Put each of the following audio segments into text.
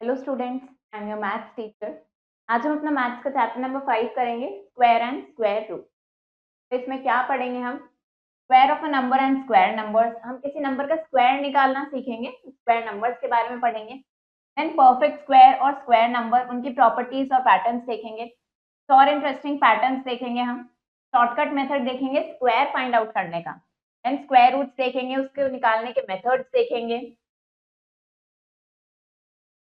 Hello students, I am your maths teacher. आज हम अपना मैथ्स का चैप्टर नंबर 5 करेंगे, स्क्वायर एंड स्क्वायर रूट। तो इसमें क्या पढ़ेंगे हम? Square of a number and square numbers. हम किसी नंबर का स्क्वायर निकालना सीखेंगे, स्क्वायर नंबर्स के बारे में पढ़ेंगे। देन परफेक्ट स्क्वायर और स्क्वायर नंबर, उनकी प्रॉपर्टीज और पैटर्न्स देखेंगे। तो और इंटरेस्टिंग पैटर्न्स देखेंगे हम। शॉर्टकट मेथड देखेंगे स्क्वायर फाइंड आउट करने का। देन स्क्वायर रूट्स देखेंगे, उसके निकालने के मेथड्स देखेंगे।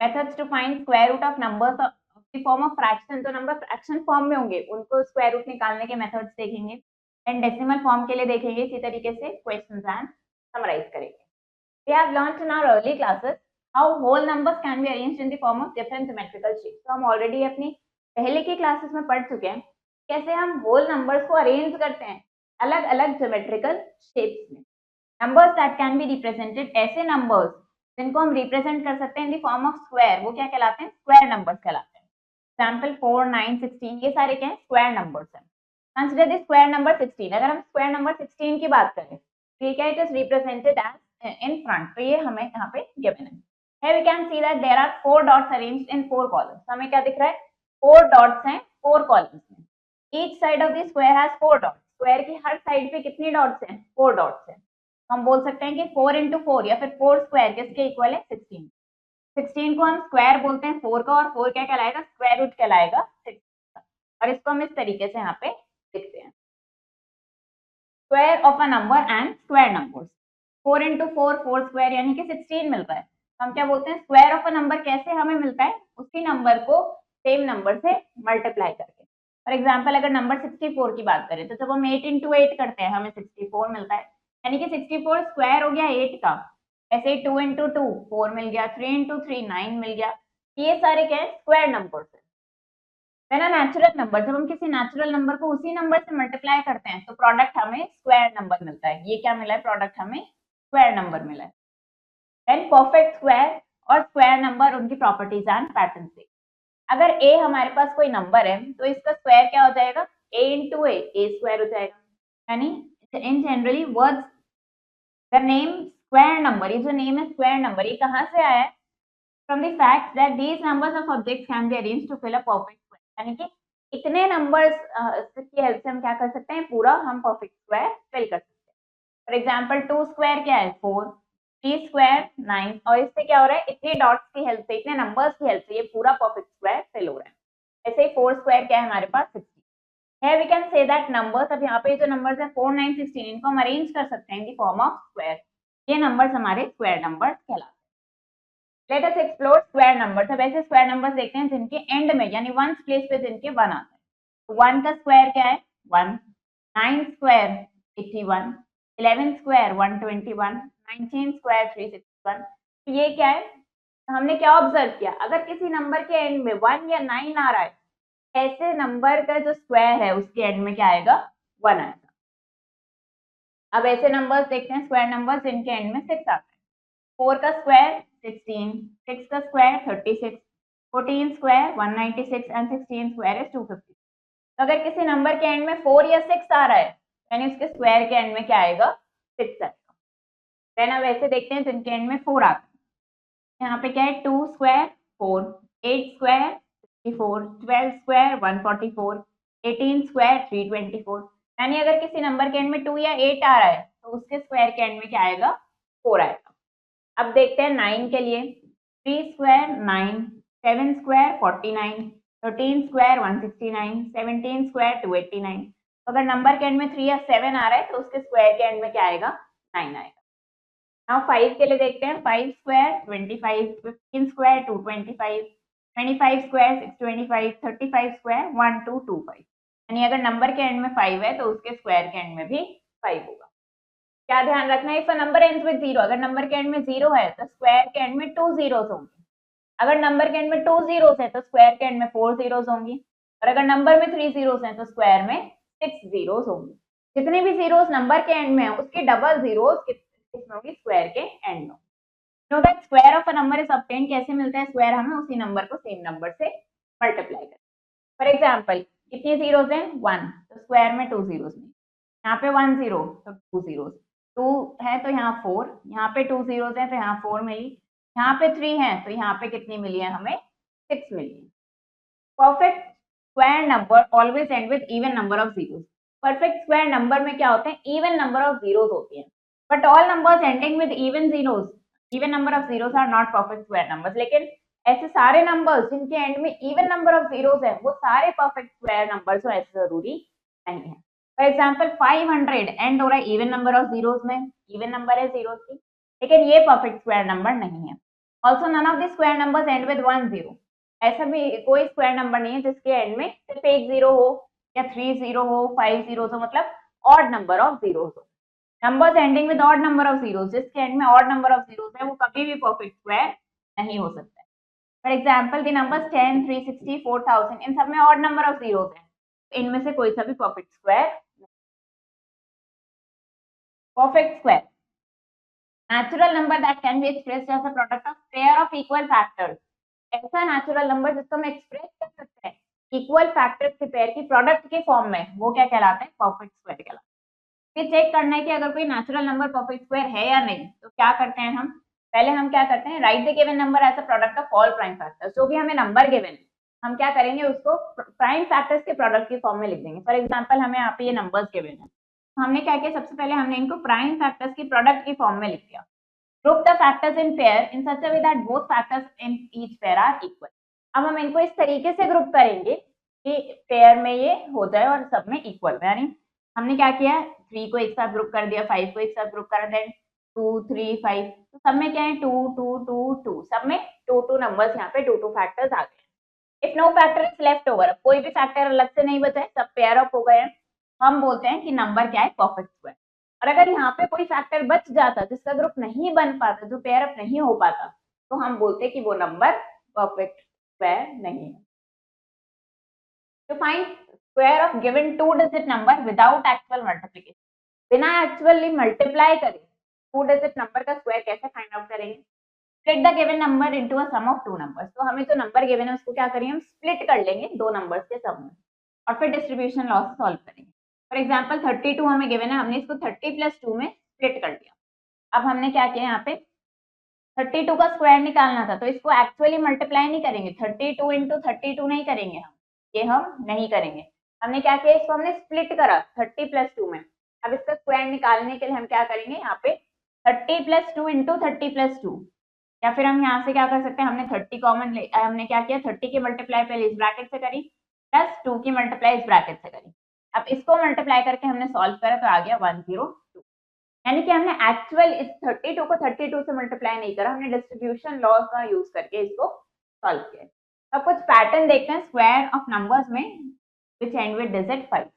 Methods to find square root of numbers of the form of fraction. जो नंबर फ्रैक्शन फॉर्म में होंगे उनको स्क्वायर रूट निकालने के मेथड्स देखेंगे। एंड डेसिमल फॉर्म के लिए देखेंगे, इसी तरीके से क्वेश्चंस एंड समराइज करेंगे। We have learnt in our early classes how whole numbers can be arranged in the form of different symmetrical shapes. तो हम ऑलरेडी अपनी पहले की क्लासेस में पढ़ चुके हैं कैसे हम होल नंबर्स को अरेंज करते हैं अलग अलग ज्योमेट्रिकल शेप्स में। Numbers that can be represented, ऐसे नंबर्स जिनको हम रिप्रेजेंट कर सकते हैं in the form of square, वो क्या कहलाते हैं? स्क्वायर नंबर्स कहलाते हैं। एग्जांपल 4, 9, 16, ये सारे क्या है? स्क्वायर नंबर्स हैं। Consider the square number 16। अगर हम स्क्वायर नंबर 16 की बात करें तो ये क्या, it is represented as in front, तो ये हमें यहाँ पे गिवन है। Here we can see that there are 4 dots arranged in 4 columns. हमें क्या दिख रहा है? 4 dots हैं 4 columns में। Each side of the square has 4 dots. Square की हर साइड पे कितनी डॉट्स हैं? 4 डॉट्स हैं। हम बोल सकते हैं कि 4 इंटू 4 या फिर 4 स्क्वायर किसके इक्वल है? 16। 16 को हम स्क्वायर बोलते हैं 4 का, और 4 क्या कहलाएगा? स्क्वायर रूट कहलाएगा 6 का। और इसको हम इस तरीके से यहाँ पे लिखते हैं, square of a number and square numbers. 4 into 4 4 square यानी कि 16 मिलता है। हम क्या बोलते हैं? स्क्वायर ऑफ अ नंबर कैसे हमें मिलता है? उसी नंबर को सेम नंबर से मल्टीप्लाई करके। फॉर एग्जाम्पल अगर नंबर 64 की बात करें तो जब हम 8 इंटू 8 करते हैं हमें 64 मिलता है, यानी कि 64 स्क्वायर हो गया 8 का। ऐसे ही 2 इंटू 2 4 मिल गया, 3 इंटू 3 9 मिल गया। ये सारे क्या है? स्क्वायर नंबर्स है। ना नेचुरल नंबर, जब हम किसी नेचुरल नंबर को उसी नंबर से मल्टीप्लाई करते हैं तो प्रोडक्ट हमें स्क्वायर नंबर मिलता है। ये क्या मिला है? प्रोडक्ट हमें स्क्वायर नंबर मिला है। देन परफेक्ट स्क्वायर और स्क्वायर नंबर, उनकी प्रॉपर्टीज एंड पैटर्न से। अगर a हमारे पास कोई नंबर है तो इसका स्क्वायर क्या हो जाएगा? a इंटू ए स्क्वायर हो जाएगा। यानी इन generally words the name square number, ये जो नेम है स्क्वायर नंबर, ये कहाँ से आया है? From the fact that these numbers of objects can be arranged to fill a perfect square. यानी कि इतने नंबर्स की हेल्प से हम क्या कर सकते हैं? पूरा हम परफेक्ट स्क्वायर फिल कर सकते हैं। फॉर एग्जाम्पल 2 स्क्वायर क्या है? 4, 3 स्क्वायर 9, और इससे क्या हो रहा है? इतने डॉट्स की हेल्प से, इतने नंबर्स की हेल्प से ये पूरा परफेक्ट स्क्वायर फिल हो रहा है। ऐसे ही 4 स्क्वायर क्या है हमारे पास? 60। Here we can say that numbers, अब यहाँ पे जो नंबर्स है 4, 9, 16, इनको हम अरेंज कर सकते हैं in the form of square. ये नंबर्स हमारे स्क्वायर नंबर्स कहलाते हैं। Let us explore square numbers. अब ऐसे स्क्वायर नंबर्स देखते हैं जिनके एंड में यानी वंस प्लेस पे जिनके 1 आता है। तो 1 का स्क्वायर क्या है? 1। 9 स्क्वायर 81, 11 स्क्वायर 121, 19 स्क्वायर 361। तो ये क्या है? हमने क्या ऑब्जर्व किया? अगर किसी नंबर के एंड में 1 या 9 आ रहा है, ऐसे नंबर का जो स्क्वायर है उसके एंड में क्या आएगा? 1 आएगा। अब ऐसे नंबर्स देखते हैं स्क्वायर नंबर्स जिनके एंड में 6 आता है। 4 का स्क्वायर 16, 6 का square 36, 14 square 196 and 16 square is 250। तो अगर किसी नंबर के एंड में 4 या 6 आ रहा है यानी उसके स्क्वायर के एंड में क्या आएगा? 6 आएगा। देन अब ऐसे देखते हैं जिनके एंड में 4 आता है। यहाँ पे क्या है? 2 स्क्वायर 4, 8 स्क्वायर 64, 12 स्क्वायर 144, 18 स्क्वायर 324। यानी अगर किसी नंबर के एंड में 2 या 8 आ रहा है तो उसके स्क्वायर के एंड में क्या आएगा? 4 आएगा। अब देखते हैं 9 के लिए। 3 स्क्वायर 9, 7 स्क्वायर 49, 13 स्क्वायर 169, 17 स्क्वायर 289। तो अगर नंबर के एंड में 3 या 7 आ रहा है तो उसके स्क्वायर के एंड में क्या आएगा? 9 आएगा। नाउ 5 के लिए देखते हैं। 5 स्क्वायर 25, 15 स्क्वायर 225, 25 स्क्वायर 625, 35 स्क्वायर 1225। यानी अगर नंबर के एंड में 5 है तो उसके स्क्वायर के एंड में भी 5 होगा। क्या ध्यान रखना है? If a number ends with 0, अगर नंबर के एंड में 0 है तो स्क्वायर के एंड में 2 zeros होंगे। अगर नंबर के एंड में 2 zeros है तो स्क्वायर के एंड में 4 zeros होंगी। और अगर नंबर में 3 zeros है तो स्क्वायर में 6 zeros होंगी। जितने भी zeros नंबर के एंड में है उसके डबल zeros किसमें होंगी? स्क्वायर के एंड में। Know that square of a number is obtain, कैसे मिलता है स्क्वायर? हमें उसी नंबर को सेम नंबर से मल्टीप्लाई करें। फॉर एग्जाम्पल कितनी जीरोस हैं? 1, तो स्क्वायर में 2 zeros में। यहाँ पे 1 0 तो 2 zeros, 2 है तो यहाँ 4, यहाँ पे 2 zeros है तो यहाँ 4 मिली। यहाँ पे 3 है तो यहाँ पे कितनी मिली है हमें 6 मिली है। Perfect square number always and with even number of zeros. Perfect square number में क्या होते हैं, इवन नंबर ऑफ जीरोस होती हैं, but all numbers ending with even zeros, even number of zeros are not perfect square numbers. लेकिन ऐसे सारे numbers जिनके एंड में इवन नंबर ऑफ जीरोस है वो सारे परफेक्ट स्क्वायर नंबर्स हो, ऐसे जरूरी नहीं है। फॉर एग्जाम्पल 500 एंड हो रहा है इवन नंबर ऑफ जीरोस में, इवन नंबर है जीरोस की, लेकिन ये परफेक्ट स्क्वायर नंबर नहीं है। Also none of the square numbers end with 1 zero, ऐसा भी कोई स्क्वायर नंबर नहीं है जिसके एंड में सिर्फ एक जीरो हो या 3 जीरो हो 5 जीरो हो, मतलब ऑड नंबर ऑफ जीरो हो। Numbers ending with odd number of zero, जिसके एंड में ऑड नंबर ऑफ जीरो है वो कभी भी परफेक्ट स्क्वायर नहीं हो सकता है। फॉर एग्जाम्पल द नंबर्स 10, 360, 4000 इन सब में ऑड नंबर ऑफ जीरो है, इनमें से कोई सा भी perfect square. Perfect square natural number that can be expressed as a product of pair of equal factors, ऐसा नेचुरल नंबर जिसको हम एक्सप्रेस कर सकते हैं इक्वल फैक्टर्स के पेयर की प्रोडक्ट के फॉर्म में, वो क्या कहलाता है, परफेक्ट स्क्वायर कहलाता है। फिर चेक करना है कि अगर कोई नेचुरल नंबर परफेक्ट स्क्वायर है या नहीं, तो क्या करते हैं हम, पहले हम क्या करते हैं, write the given number as a product of all prime factors. जो भी हमें नंबर गिवन है हम क्या करेंगे, उसको प्राइम फैक्टर्स के प्रोडक्ट के फॉर्म में लिख देंगे। फॉर एग्जाम्पल हमें यहाँ पे ये नंबर्स गिवन है, हमने क्या किया, सबसे पहले हमने इनको प्राइम फैक्टर्स की प्रोडक्ट की फॉर्म में लिख दिया। Group the factors in pair in such a way that both factors in each pair are equal। अब हम इनको इस तरीके से ग्रुप करेंगे कि पेयर में ये हो जाए और सब में इक्वल। यानी हमने क्या किया, 3 को एक साथ ग्रुप कर दिया, 5 को एक साथ ग्रुप कर दिया, 2 3 5, तो सब में क्या है 2 2 2 2, सब में 2 2 नंबर्स, यहाँ पे 2 2 फैक्टर्स आ गए। If no factor is left over, कोई भी फैक्टर अलग से नहीं बचा है, सब पेयर अप हो गए हैं, हम बोलते हैं कि नंबर क्या है, परफेक्ट स्क्वायर। और अगर यहाँ पे कोई फैक्टर बच जाता जिसका ग्रुप नहीं बन पाता, जो पेयर अप नहीं हो पाता, तो हम बोलते कि वो नंबर परफेक्ट स्क्वायर नहीं है। To find square of given 2-digit number without actual multiplication, बिना एक्चुअली मल्टीप्लाई करे 2-digit नंबर का स्क्वायर कैसे फाइंड आउट करेंगे। Split the given number into a sum of 2 numbers, तो हमें जो नंबर गिवन है उसको क्या करेंगे, हम स्प्लिट कर लेंगे 2 नंबर्स के सम में और फिर डिस्ट्रीब्यूशन लॉ से सॉल्व करेंगे। फॉर एग्जाम्पल 32 हमें गिवन है, हमने इसको 30 + 2 में स्प्लिट कर दिया। अब हमने क्या किया, यहाँ पे 32 का स्क्वायर निकालना था, तो इसको एक्चुअली मल्टीप्लाई नहीं करेंगे, 32 × 32 नहीं करेंगे हम, ये हम नहीं करेंगे। हमने क्या किया, इसको हमने स्प्लिट करा 30 + 2 में। अब इसका स्क्वायर निकालने के लिए हम क्या करेंगे, यहाँ पे 30 + 2 × 30 + 2, या फिर हम यहाँ से क्या कर सकते हैं, हमने 30 कॉमन ले, हमने क्या किया, 30 की मल्टीप्लाई पहले इस ब्रैकेट से करी प्लस 2 की मल्टीप्लाई इस ब्रैकेट से करी। अब इसको मल्टीप्लाई करके हमने सॉल्व करा तो आ गया 102, यानी कि हमने एक्चुअल इस 32 को 32 से मल्टीप्लाई नहीं करा, हमने डिस्ट्रीब्यूशन लॉ का यूज करके इसको सॉल्व किया। अब कुछ पैटर्न देखते हैं स्क्वायर ऑफ नंबर्स में विच एंड विद डिजिट 5।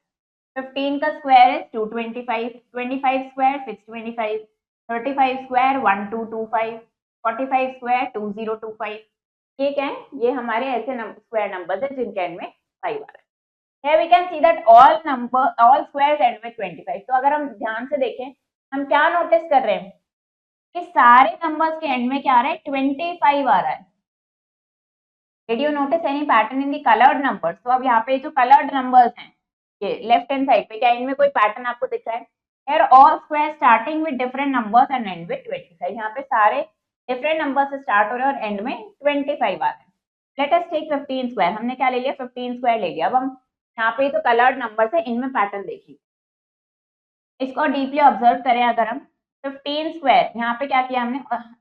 15 का स्क्वायर है 225, 25 स्क्वायर 625, 35 स्क्वायर 1225, 45 स्क्वायर 2025। ये क्या है, ये हमारे ऐसे स्क्वायर नंबर्स है जिनके एंड में 5 आ रहा है। Here we can see that all squares end with 25। तो अगर हम ध्यान से देखें, हम क्या नोटिस कर रहे हैं कि सारे नंबर्स के एंड में क्या आ रहा है, 25 आ रहा है। Did you notice any pattern in the colored numbers? तो अब यहाँ पे जो colored numbers हैं, ये लेफ्ट हैंड साइड पे, क्या इनमें कोई पैटर्न आपको दिख रहा है? Here all squares starting with different numbers and end with 25। यहाँ पे सारे डिफरेंट नंबर से स्टार्ट हो रहे हैं और एंड में 25 आ रहे हैं। लेट अस टेक 15 स्क्वायर, हमने क्या ले लिया, 15 स्क्वायर ले लिया। अब हम यहाँ पे जो कलर्ड नंबर्स है इनमें पैटर्न देखिए, इसको डीपली ऑब्जर्व करें। अगर हम 15 स्क्वायर, यहाँ पे क्या किया हमने,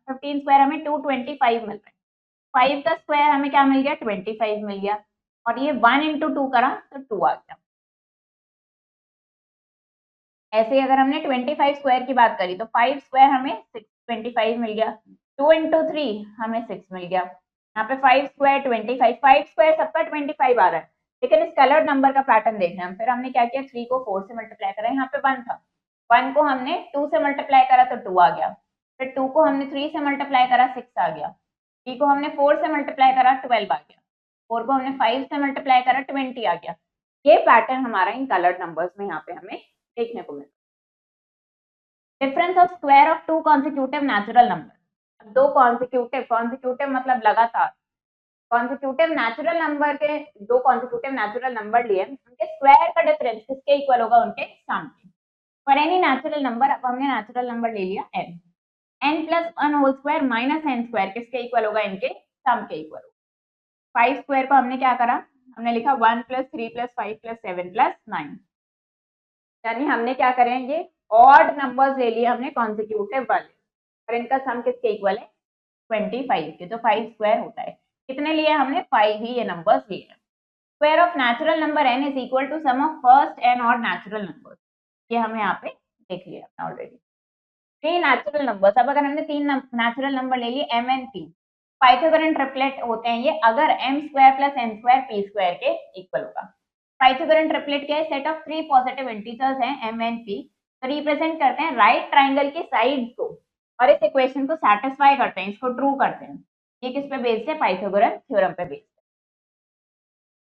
15 स्क्वायर हमें 225 मिल रहा है, 5 का स्क्वायर हमें क्या मिल गया, 25 मिल गया, और ये 1 × 2 करा तो 2 आ गया। ऐसे ही अगर हमने 25 स्क्वायर की बात करी तो 5 स्क्वायर हमें 25 मिल गया, 2 × 3 हमें 6 मिल गया। यहाँ पे 5 स्क्वायर 25, 5 स्क्वायर सबका 25 आ रहा है, लेकिन इस कलर्ड नंबर का पैटर्न देख रहे हैं हम। फिर हमने क्या किया, 3 को 4 से मल्टीप्लाई करा, यहाँ पे 1 था, 1 को हमने 2 से मल्टीप्लाई करा तो 2 आ गया, फिर 2 को हमने 3 से मल्टीप्लाई करा 6 आ गया, 3 को हमने 4 से मल्टीप्लाई करा 12 आ गया, 4 को हमने 5 से मल्टीप्लाई करा 20 आ गया। ये पैटर्न हमारा इन कलर्ड नंबर्स में यहाँ पे हमें देखने को मिलता है। Difference of square of 2 consecutive natural number, दो कॉन्सिक्यूटिव मतलब लगातार, कॉन्सिक्यूटिव नेचुरल नंबर के दो कॉन्सिक्यूटिव नेचुरल नंबर लिए, उनके स्क्वायर का डिफरेंस किसके इक्वल होगा, उनके सम के। फॉर एनी नेचुरल नंबर, अब हमने नेचुरल नंबर ले लिया n, n plus 1 whole square minus n square किसके इक्वल होगा, इनके सम के इक्वल होगा। 5 स्क्वायर को हमने क्या करा, हमने लिखा 1 प्लस 3 प्लस 5 प्लस 7 प्लस 9, यानी हमने क्या करेंगे, ऑड नंबर्स ले लिए हमने कॉन्सिक्यूटिव वाले, और इनका सम किसके इक्वल है 25 के, तो 5 स्क्वायर होता है। कितने लिए हमने 5 ही ये नंबर्स लिए हैं। Square of natural number n is equal to sum of first n odd natural number, ये हमें यहाँ पे देख लिया ऑलरेडी। 3 नेचुरल नंबर्स, अब अगर हमने 3 नेचुरल नंबर ले लिए m and p, Pythagorean triplet होते हैं ये अगर m square plus n square p square के इक्वल होगा। पाइथागोरन ट्रिपलेट क्या है, सेट ऑफ 3 पॉजिटिव इंटीजर्स हैं m एंड p, तो रिप्रेजेंट करते हैं राइट ट्राइंगल की साइड्स को, और इस इक्वेशन को सेटिस्फाई करते हैं, इसको ट्रू करते हैं। ये किस पे बेस्ड है, पाइथागोरन थ्योरम पे बेस्ड है।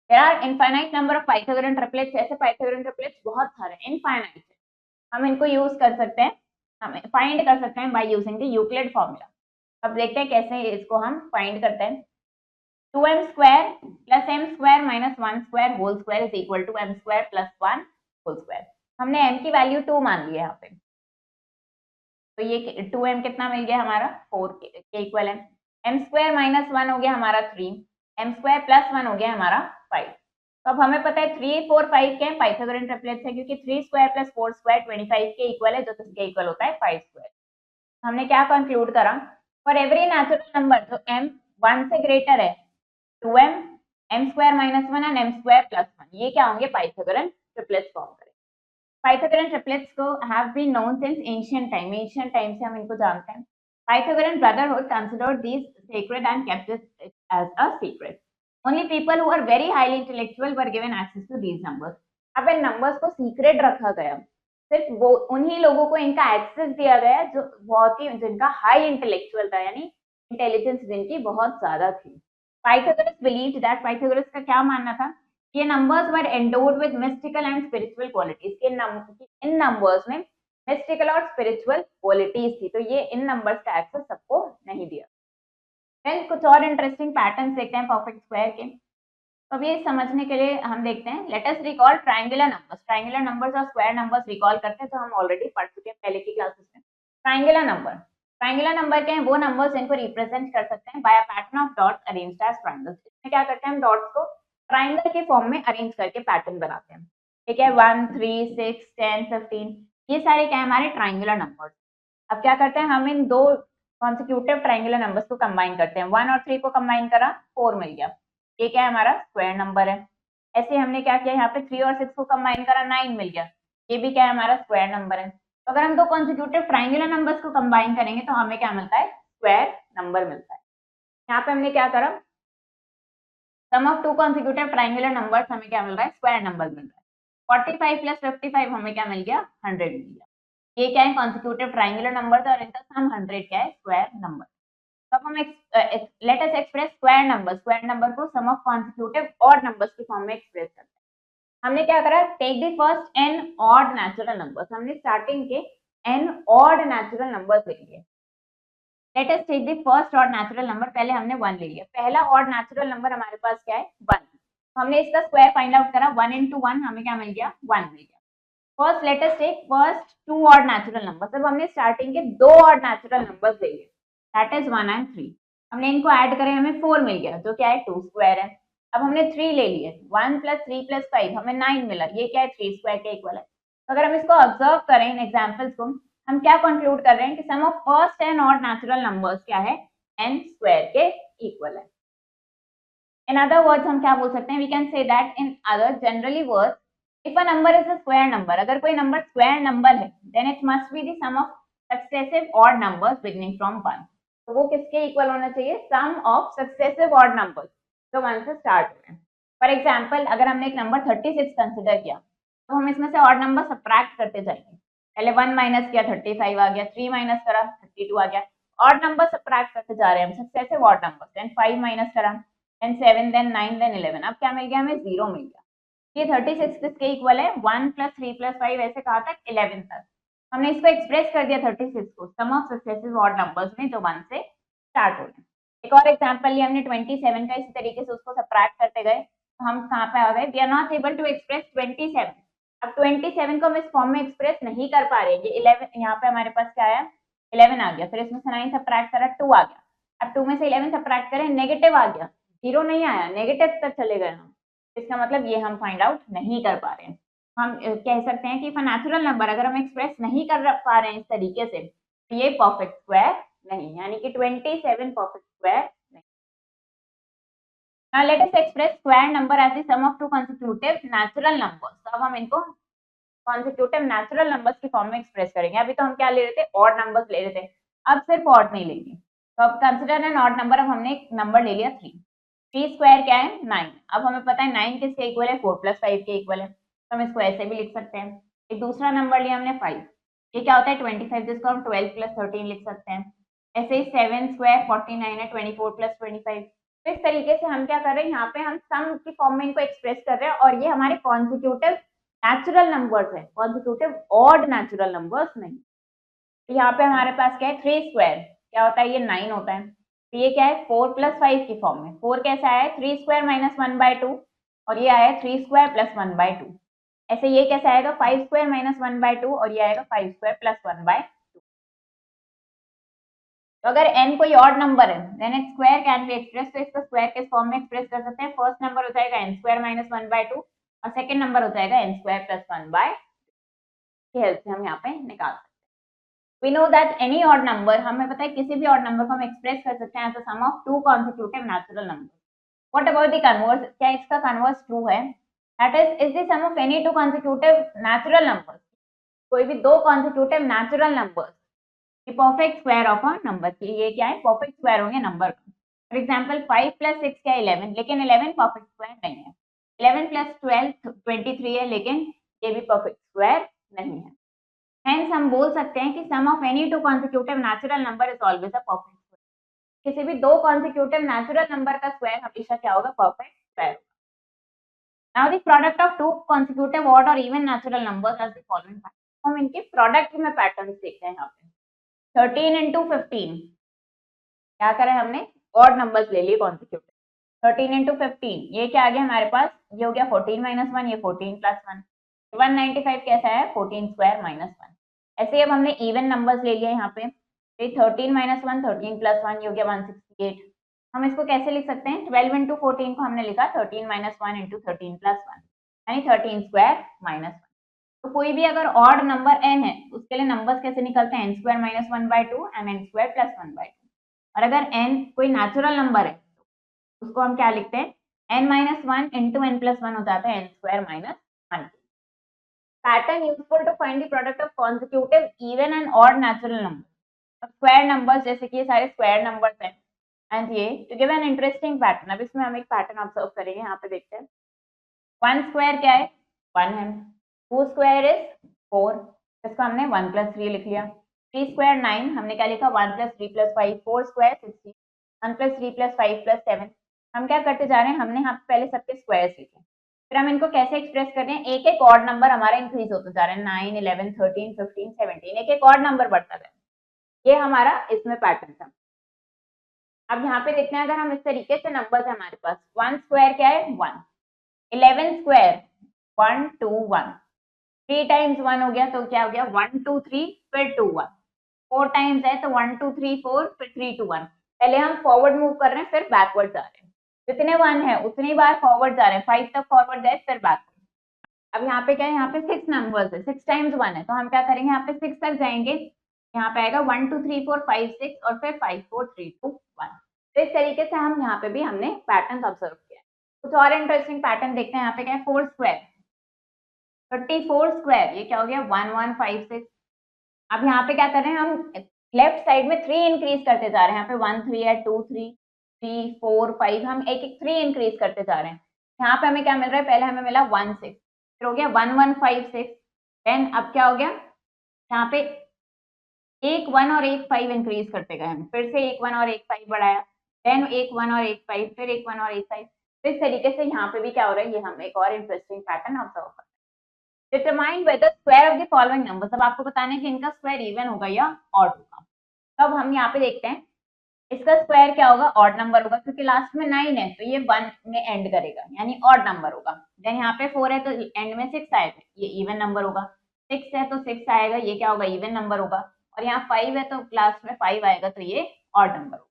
There are infinite number of Pythagorean triplets, ऐसे पाइथागोरन ट्रिपलेट्स बहुत सारे इनफाइनाइट है, हम इनको यूज कर सकते हैं, हम फाइंड कर सकते हैं by using the Euclid formula. अब देखते हैं कैसे इसको हम फाइंड करते हैं। 2m square plus m square minus 1 square whole square is equal to m square plus 1 whole square. हमने m की वैल्यू 2 मान ली है यहाँ पे, तो ये 2m कितना मिल गया हमारा 4 के इक्वल है। m स्क्वायर माइनस 1 हो गया हमारा 3, m स्क्वायर प्लस 1 हो गया हमारा 5। तो अब हमें पता है 3 4 5 क्या है, पाइथागोरन ट्रिपलेट्स है, क्योंकि 3 स्क्वायर प्लस 4 स्क्वायर 25 के इक्वल है, जो किसके इक्वल होता है 5 स्क्वायर। हमने क्या कंक्लूड करा, फॉर एवरी नेचुरल नंबर जो m 1 से ग्रेटर है 2m, m square minus 1 and m square plus 1, ये क्या होंगे पाइथागोरन ट्रिपलेट्स फॉर्म करेंगे। पाइथागोरन ट्रिपलेट्स को have been known since ancient time, ancient time से हम इनको जानते हैं। Pythagorean brotherhood considered these sacred and kept it as a secret. Only people who are very highly intellectual were given access to these numbers. अब इन numbers को secret रखा गया, सिर्फ वो उन्हीं लोगों को इनका एक्सेस दिया गया जो बहुत ही जिनका हाई इंटेलेक्चुअल था, यानी इंटेलिजेंस जिनकी बहुत ज्यादा थी। पाइथागोरस बिलीव्ड दैट, पाइथागोरस का क्या मानना था, ये numbers were endowed with mystical and spiritual qualities, इन नंबर्स में मिस्टिकल और स्पिरिचुअल क्वालिटीज थी, तो ये इन नंबर्स का एक्सेस सबको नहीं दिया। फिर कुछ और इंटरेस्टिंग पैटर्न्स देखते हैं परफेक्ट स्क्वायर के। तो अब ये समझने के लिए हम देखते हैं, let us recall triangular numbers. Triangular numbers और स्क्वायर नंबर्स रिकॉल करते हैं, तो हम ऑलरेडी पढ़ चुके हैं पहले की क्लासेस में। ट्रायंगुलर नंबर, ट्रायंगुलर नंबर के हैं वो नंबर्स जिनको रिप्रेजेंट कर सकते हैं by a pattern of dots arranged as triangles. इसमें क्या करते हैं, हम डॉट्स को ट्रायंगल के फॉर्म में अरेंज करके पैटर्न बनाते हैं। ठीक है, 1 3 6 10 15, ये सारे क्या है हमारे ट्रायंगुलर नंबर्स। अब क्या करते हैं, हम इन दो कॉन्सिक्यूटिव ट्रायंगुलर नंबर्स को कंबाइन करते हैं। 1 और 3 को कंबाइन करा 4 मिल गया, ये क्या है हमारा स्क्वायर नंबर है। ऐसे हमने क्या किया, यहाँ पे 3 और 6 को कंबाइन करा 9 मिल गया, ये भी क्या है हमारा स्क्वायर नंबर है। तो अगर हम दो कॉन्सिक्यूटिव ट्रायंगुलर नंबर्स को कंबाइन करेंगे तो हमें क्या मिलता है, स्क्वायर नंबर मिलता है। यहाँ पे हमने क्या करा, sum of two consecutive triangular numbers, हमें क्या मिल रहा है, स्क्वायर नंबर मिल रहा है। 45 प्लस 55 हमें क्या मिल गया, 100 मिल गया। ये क्या है कॉन्सिक्यूटिव ट्रायंगुलर नंबर्स और इनका सम 100 क्या है, स्क्वायर नंबर। तो अब हम let us express square number को sum of consecutive odd numbers के फॉर्म में एक्सप्रेस करते हैं। हमने क्या करा, take the first n odd natural numbers, हमने स्टार्टिंग के n ऑड नेचुरल नंबर्स ले लिए। Let us take the first odd natural number, पहले हमने 1 ले लिया, पहला ऑड नेचुरल नंबर हमारे पास क्या है 1, तो हमने इसका स्क्वायर फाइंड आउट करा, 1 into 1 हमें क्या मिल गया, 1 मिल गया। First let us take first 2 odd natural numbers, अब हमने स्टार्टिंग के 2 ऑड नेचुरल नंबर्स ले लिए, दैट इज 1 and 3, हमने इनको ऐड करे हमें 4 मिल गया, जो क्या है 2 स्क्वायर है। अब हमने 3 ले लिए, 1 + 3 + 5 हमें 9 मिला, ये क्या है 3 स्क्वायर के इक्वल है। तो अगर हम इसको ऑब्जर्व करें इन एग्जांपल्स को, हम क्या कंक्लूड कर रहे हैं कि sum of first n odd natural numbers क्या है, n स्क्वायर के इक्वल है। इन अदर वर्ड्स हम क्या बोल सकते हैं, we can say that in other generally words, if a number is a square number, अगर कोई नंबर स्क्वायर नंबर है, then it must be the sum of successive odd numbers beginning from 1, तो वो किसके इक्वल होना चाहिए, sum of successive odd numbers जो 1 से स्टार्ट हो रहे हैं। फॉर एग्जांपल अगर हमने एक नंबर 36 कंसीडर किया, तो हम इसमें से ऑड नंबर सब्ट्रैक्ट करते जाएंगे, पहले 1 माइनस किया 35 आ गया, 3 माइनस करा 32 आ गया, ऑड नंबर सब्ट्रैक्ट करते जा रहे हैं हम, successive odd number, then 5 minus करा, देन 7, देन 9, देन 11, अब क्या मिल गया हमें, 0 मिल गया। ये 36 किसके इक्वल है, 1 + 3 + 5 ऐसे कहा तक 11 तक, हमने इसको एक्सप्रेस कर दिया 36 को sum of successive odd numbers में जो 1 से स्टार्ट हो रहे हैं। एक और एग्जांपल लिया हमने 27 का, इसी तरीके से उसको सब्ट्रैक्ट करते गए, तो हम कहाँ पे आ गए, we are not able to express 27, अब 27 को हम इस फॉर्म में एक्सप्रेस नहीं कर पा रहे, ये 11 यहाँ पे हमारे पास क्या आया 11 आ गया, फिर इसमें से 9 सब्ट्रैक्ट करा 2 आ गया, अब 2 में से 11 सब्ट्रैक्ट करें नेगेटिव आ गया, 0 नहीं आया, नेगेटिव तक चले गए हम, इसका मतलब ये हम फाइंड आउट नहीं कर पा रहे हैं। हम कह सकते हैं कि इफ अ नेचुरल नंबर अगर हम एक्सप्रेस नहीं कर पा रहे हैं इस तरीके से तो ये परफेक्ट स्क्वायर नहीं, यानी कि 27 परफेक्ट स्क्वायर नहीं। Now let us express square number as the sum of two consecutive natural numbers. तो अब हम इनको consecutive natural numbers की फॉर्म में एक्सप्रेस करेंगे। अभी तो हम क्या ले रहे थे, ऑड नंबर्स ले रहे थे, अब सिर्फ ऑड नहीं लेंगे। तो अब कंसिडर एन ऑड नंबर, अब हमने एक नंबर ले लिया 3, 3 स्क्वायर क्या है 9, अब हमें पता है 9 किसके इक्वल है, 4 + 5 के इक्वल है, तो हम इसको ऐसे भी लिख सकते हैं। एक दूसरा नंबर लिया हमने 5, ये क्या होता है 25, जिसको हम 12 + 13 लिख सकते हैं। ऐसे ही 7 स्क्वायर 49 है, 24 + 25। तो इस तरीके से हम क्या कर रहे हैं, यहाँ पे हम सम की फॉर्म में इनको एक्सप्रेस कर रहे हैं, और ये हमारे कॉन्सिक्यूटिव नेचुरल नंबर्स है, कॉन्सिक्यूटिव ऑड नेचुरल नंबर्स नहीं। तो यहाँ पे हमारे पास क्या है 3 स्क्वायर क्या होता है, ये 9 होता है, तो ये क्या है 4 + 5 की फॉर्म में। 4 कैसा है 3 स्क्वायर - 1/2, और ये आया 3 स्क्वायर + 1/2। ऐसे ये कैसा आएगा 5 स्क्वायर - 1/2, और ये आएगा 5 स्क्वायर + 1/2। तो अगर n कोई ऑड नंबर है then it's square can be express, तो इसको स्क्वायर किस फॉर्म में एक्सप्रेस कर सकते हैं, फर्स्ट नंबर हो जाएगा n स्क्वायर - 1/2, और सेकंड नंबर हो जाएगा n स्क्वायर + 1/2 की हेल्प से हम यहाँ पे निकाल सकते हैं। We know that any odd number, हमें पता है किसी भी ऑड नंबर को हम एक्सप्रेस कर सकते हैं as a sum of two consecutive natural number. What about the converse, क्या इसका कन्वर्स ट्रू है, that is the sum of any two consecutive natural numbers, कोई भी दो कॉन्सिक्यूटिव नेचुरल नंबर्स की perfect square of a number, की ये क्या है परफेक्ट स्क्वायर होंगे नंबर का। फॉर एग्जांपल 5 + 6 क्या 11, लेकिन 11 परफेक्ट स्क्वायर नहीं है। 11 + 12 23 है, लेकिन ये भी परफेक्ट स्क्वायर नहीं है। हेंस हम बोल सकते हैं कि sum of any two consecutive natural number is always a perfect square, किसी भी दो कॉन्सिक्यूटिव नेचुरल नंबर का स्क्वायर हमेशा क्या होगा perfect square. Now the product of two consecutive odd और even natural numbers are the following. हम इनके प्रोडक्ट में पैटर्न्स देखते हैं यहाँ पे। 13 × 15 क्या करें हमने, ऑड नंबर्स ले लिए कॉन्सिक्यूटिव। 13 × 15 ये क्या आ गया हमारे पास, ये हो गया 14 - 1, ये 14 + 1, 195 कैसा है 14 स्क्वायर -1। ऐसे अब हमने इवन नंबर्स ले लिए यहाँ पे, 13 - 1 13 + 1 ये हो गया 168। हम इसको कैसे लिख सकते हैं, 12 × 14 को हमने लिखा 13 - 1 × 13 + 1 यानी 13 स्क्वायर -1। तो कोई भी अगर ऑड नंबर n है उसके लिए नंबर्स कैसे निकलते हैं, n square - 1/2 and n square + 1/2। और अगर n कोई नेचुरल नंबर है उसको हम क्या लिखते हैं, n - 1 × n + 1 हो जाता है n square - 1। Pattern useful to find the product of consecutive even and odd natural number. अब स्क्वायर नंबर्स जैसे कि ये सारे स्क्वायर नंबर्स हैं, एंड ये two give an interesting pattern, अब इसमें हम एक पैटर्न ऑब्जर्व करेंगे, यहाँ पे देखते हैं। 1 स्क्वायर क्या है 1 है, 2 स्क्वायर इज 4, इसको हमने 1 + 3 लिख लिया। 3 स्क्वायर 9, हमने क्या लिखा 1 + 3 + 5, 4 स्क्वायर 16, 1 + 3 + 5 + 7। हम क्या करते जा रहे हैं, हमने यहाँ पे पहले सबके स्क्वायर्स लिखे, फिर हम इनको कैसे एक्सप्रेस कर रहे हैं, एक एक ऑड नंबर हमारा इंक्रीज होता जा रहा है, 9 11 13 15 17 एक एक ऑड नंबर बढ़ता है। ये हमारा इसमें पैटर्न था। अब यहाँ पे देखते हैं, अगर हम इस तरीके से नंबर्स है हमारे पास, 1 स्क्वायर क्या है 1, 11 स्क्वायर 1 2 1, 3 टाइम्स 1 हो गया तो क्या हो गया 1 2 3 फिर 2 1, 4 टाइम्स है तो 1 2 3 4 फिर 3 2 1। पहले हम फॉरवर्ड मूव कर रहे हैं फिर बैकवर्ड जा रहे हैं, जितने 1 है उतनी बार फॉरवर्ड जा रहे हैं, 5 तक फॉरवर्ड गए फिर बैकवर्ड। अब यहाँ पे क्या है, यहाँ पे 6 नंबर्स है, 6 टाइम्स 1 है, तो हम क्या करेंगे यहाँ पे 6 तक जाएंगे, यहाँ पे आएगा 1 2 3 4 5 6 और फिर 5 4 3 2 1। तो इस तरीके से हम यहाँ पे भी हमने पैटर्न ऑब्जर्व किया। कुछ और इंटरेस्टिंग पैटर्न देखते हैं, यहाँ पे क्या है 4 स्क्वायर 34 स्क्वायर, ये क्या हो गया 1 1 5 6। अब यहाँ पे क्या कर रहे हैं, हम लेफ्ट साइड में 3 इंक्रीज करते जा रहे हैं, यहाँ पे 1 3 है 2 3 3 4 5, हम एक एक 3 इंक्रीज करते जा रहे हैं। यहाँ पे हमें क्या मिल रहा है, पहले हमें मिला 1 6, फिर हो गया 1 1 5 6, देन अब क्या हो गया, यहाँ पे एक 1 और एक 5 इंक्रीज करते गए हम, फिर से एक 1 और एक 5 बढ़ाया, देन एक 1 और एक 5, फिर एक 1 और एक 5। तो इस तरीके से यहाँ पे भी क्या हो रहा है, ये हम एक और इंटरेस्टिंग पैटर्न ऑब्जर्व कर रहे हैं। Determine whether square of the following numbers, अब आपको बताना है कि इनका स्क्वायर इवन होगा या ऑड होगा। तो अब हम यहाँ पे देखते हैं इसका स्क्वायर क्या होगा, ऑड नंबर होगा, क्योंकि लास्ट में 9 है तो ये 1 में एंड करेगा यानी ऑड नंबर होगा। देन यहाँ पे 4 है तो एंड में 6 आएगा, ये इवन नंबर होगा। 6 है तो 6 आएगा, ये क्या होगा इवन नंबर होगा। और यहाँ 5 है तो लास्ट में 5 आएगा, तो ये ऑड नंबर होगा।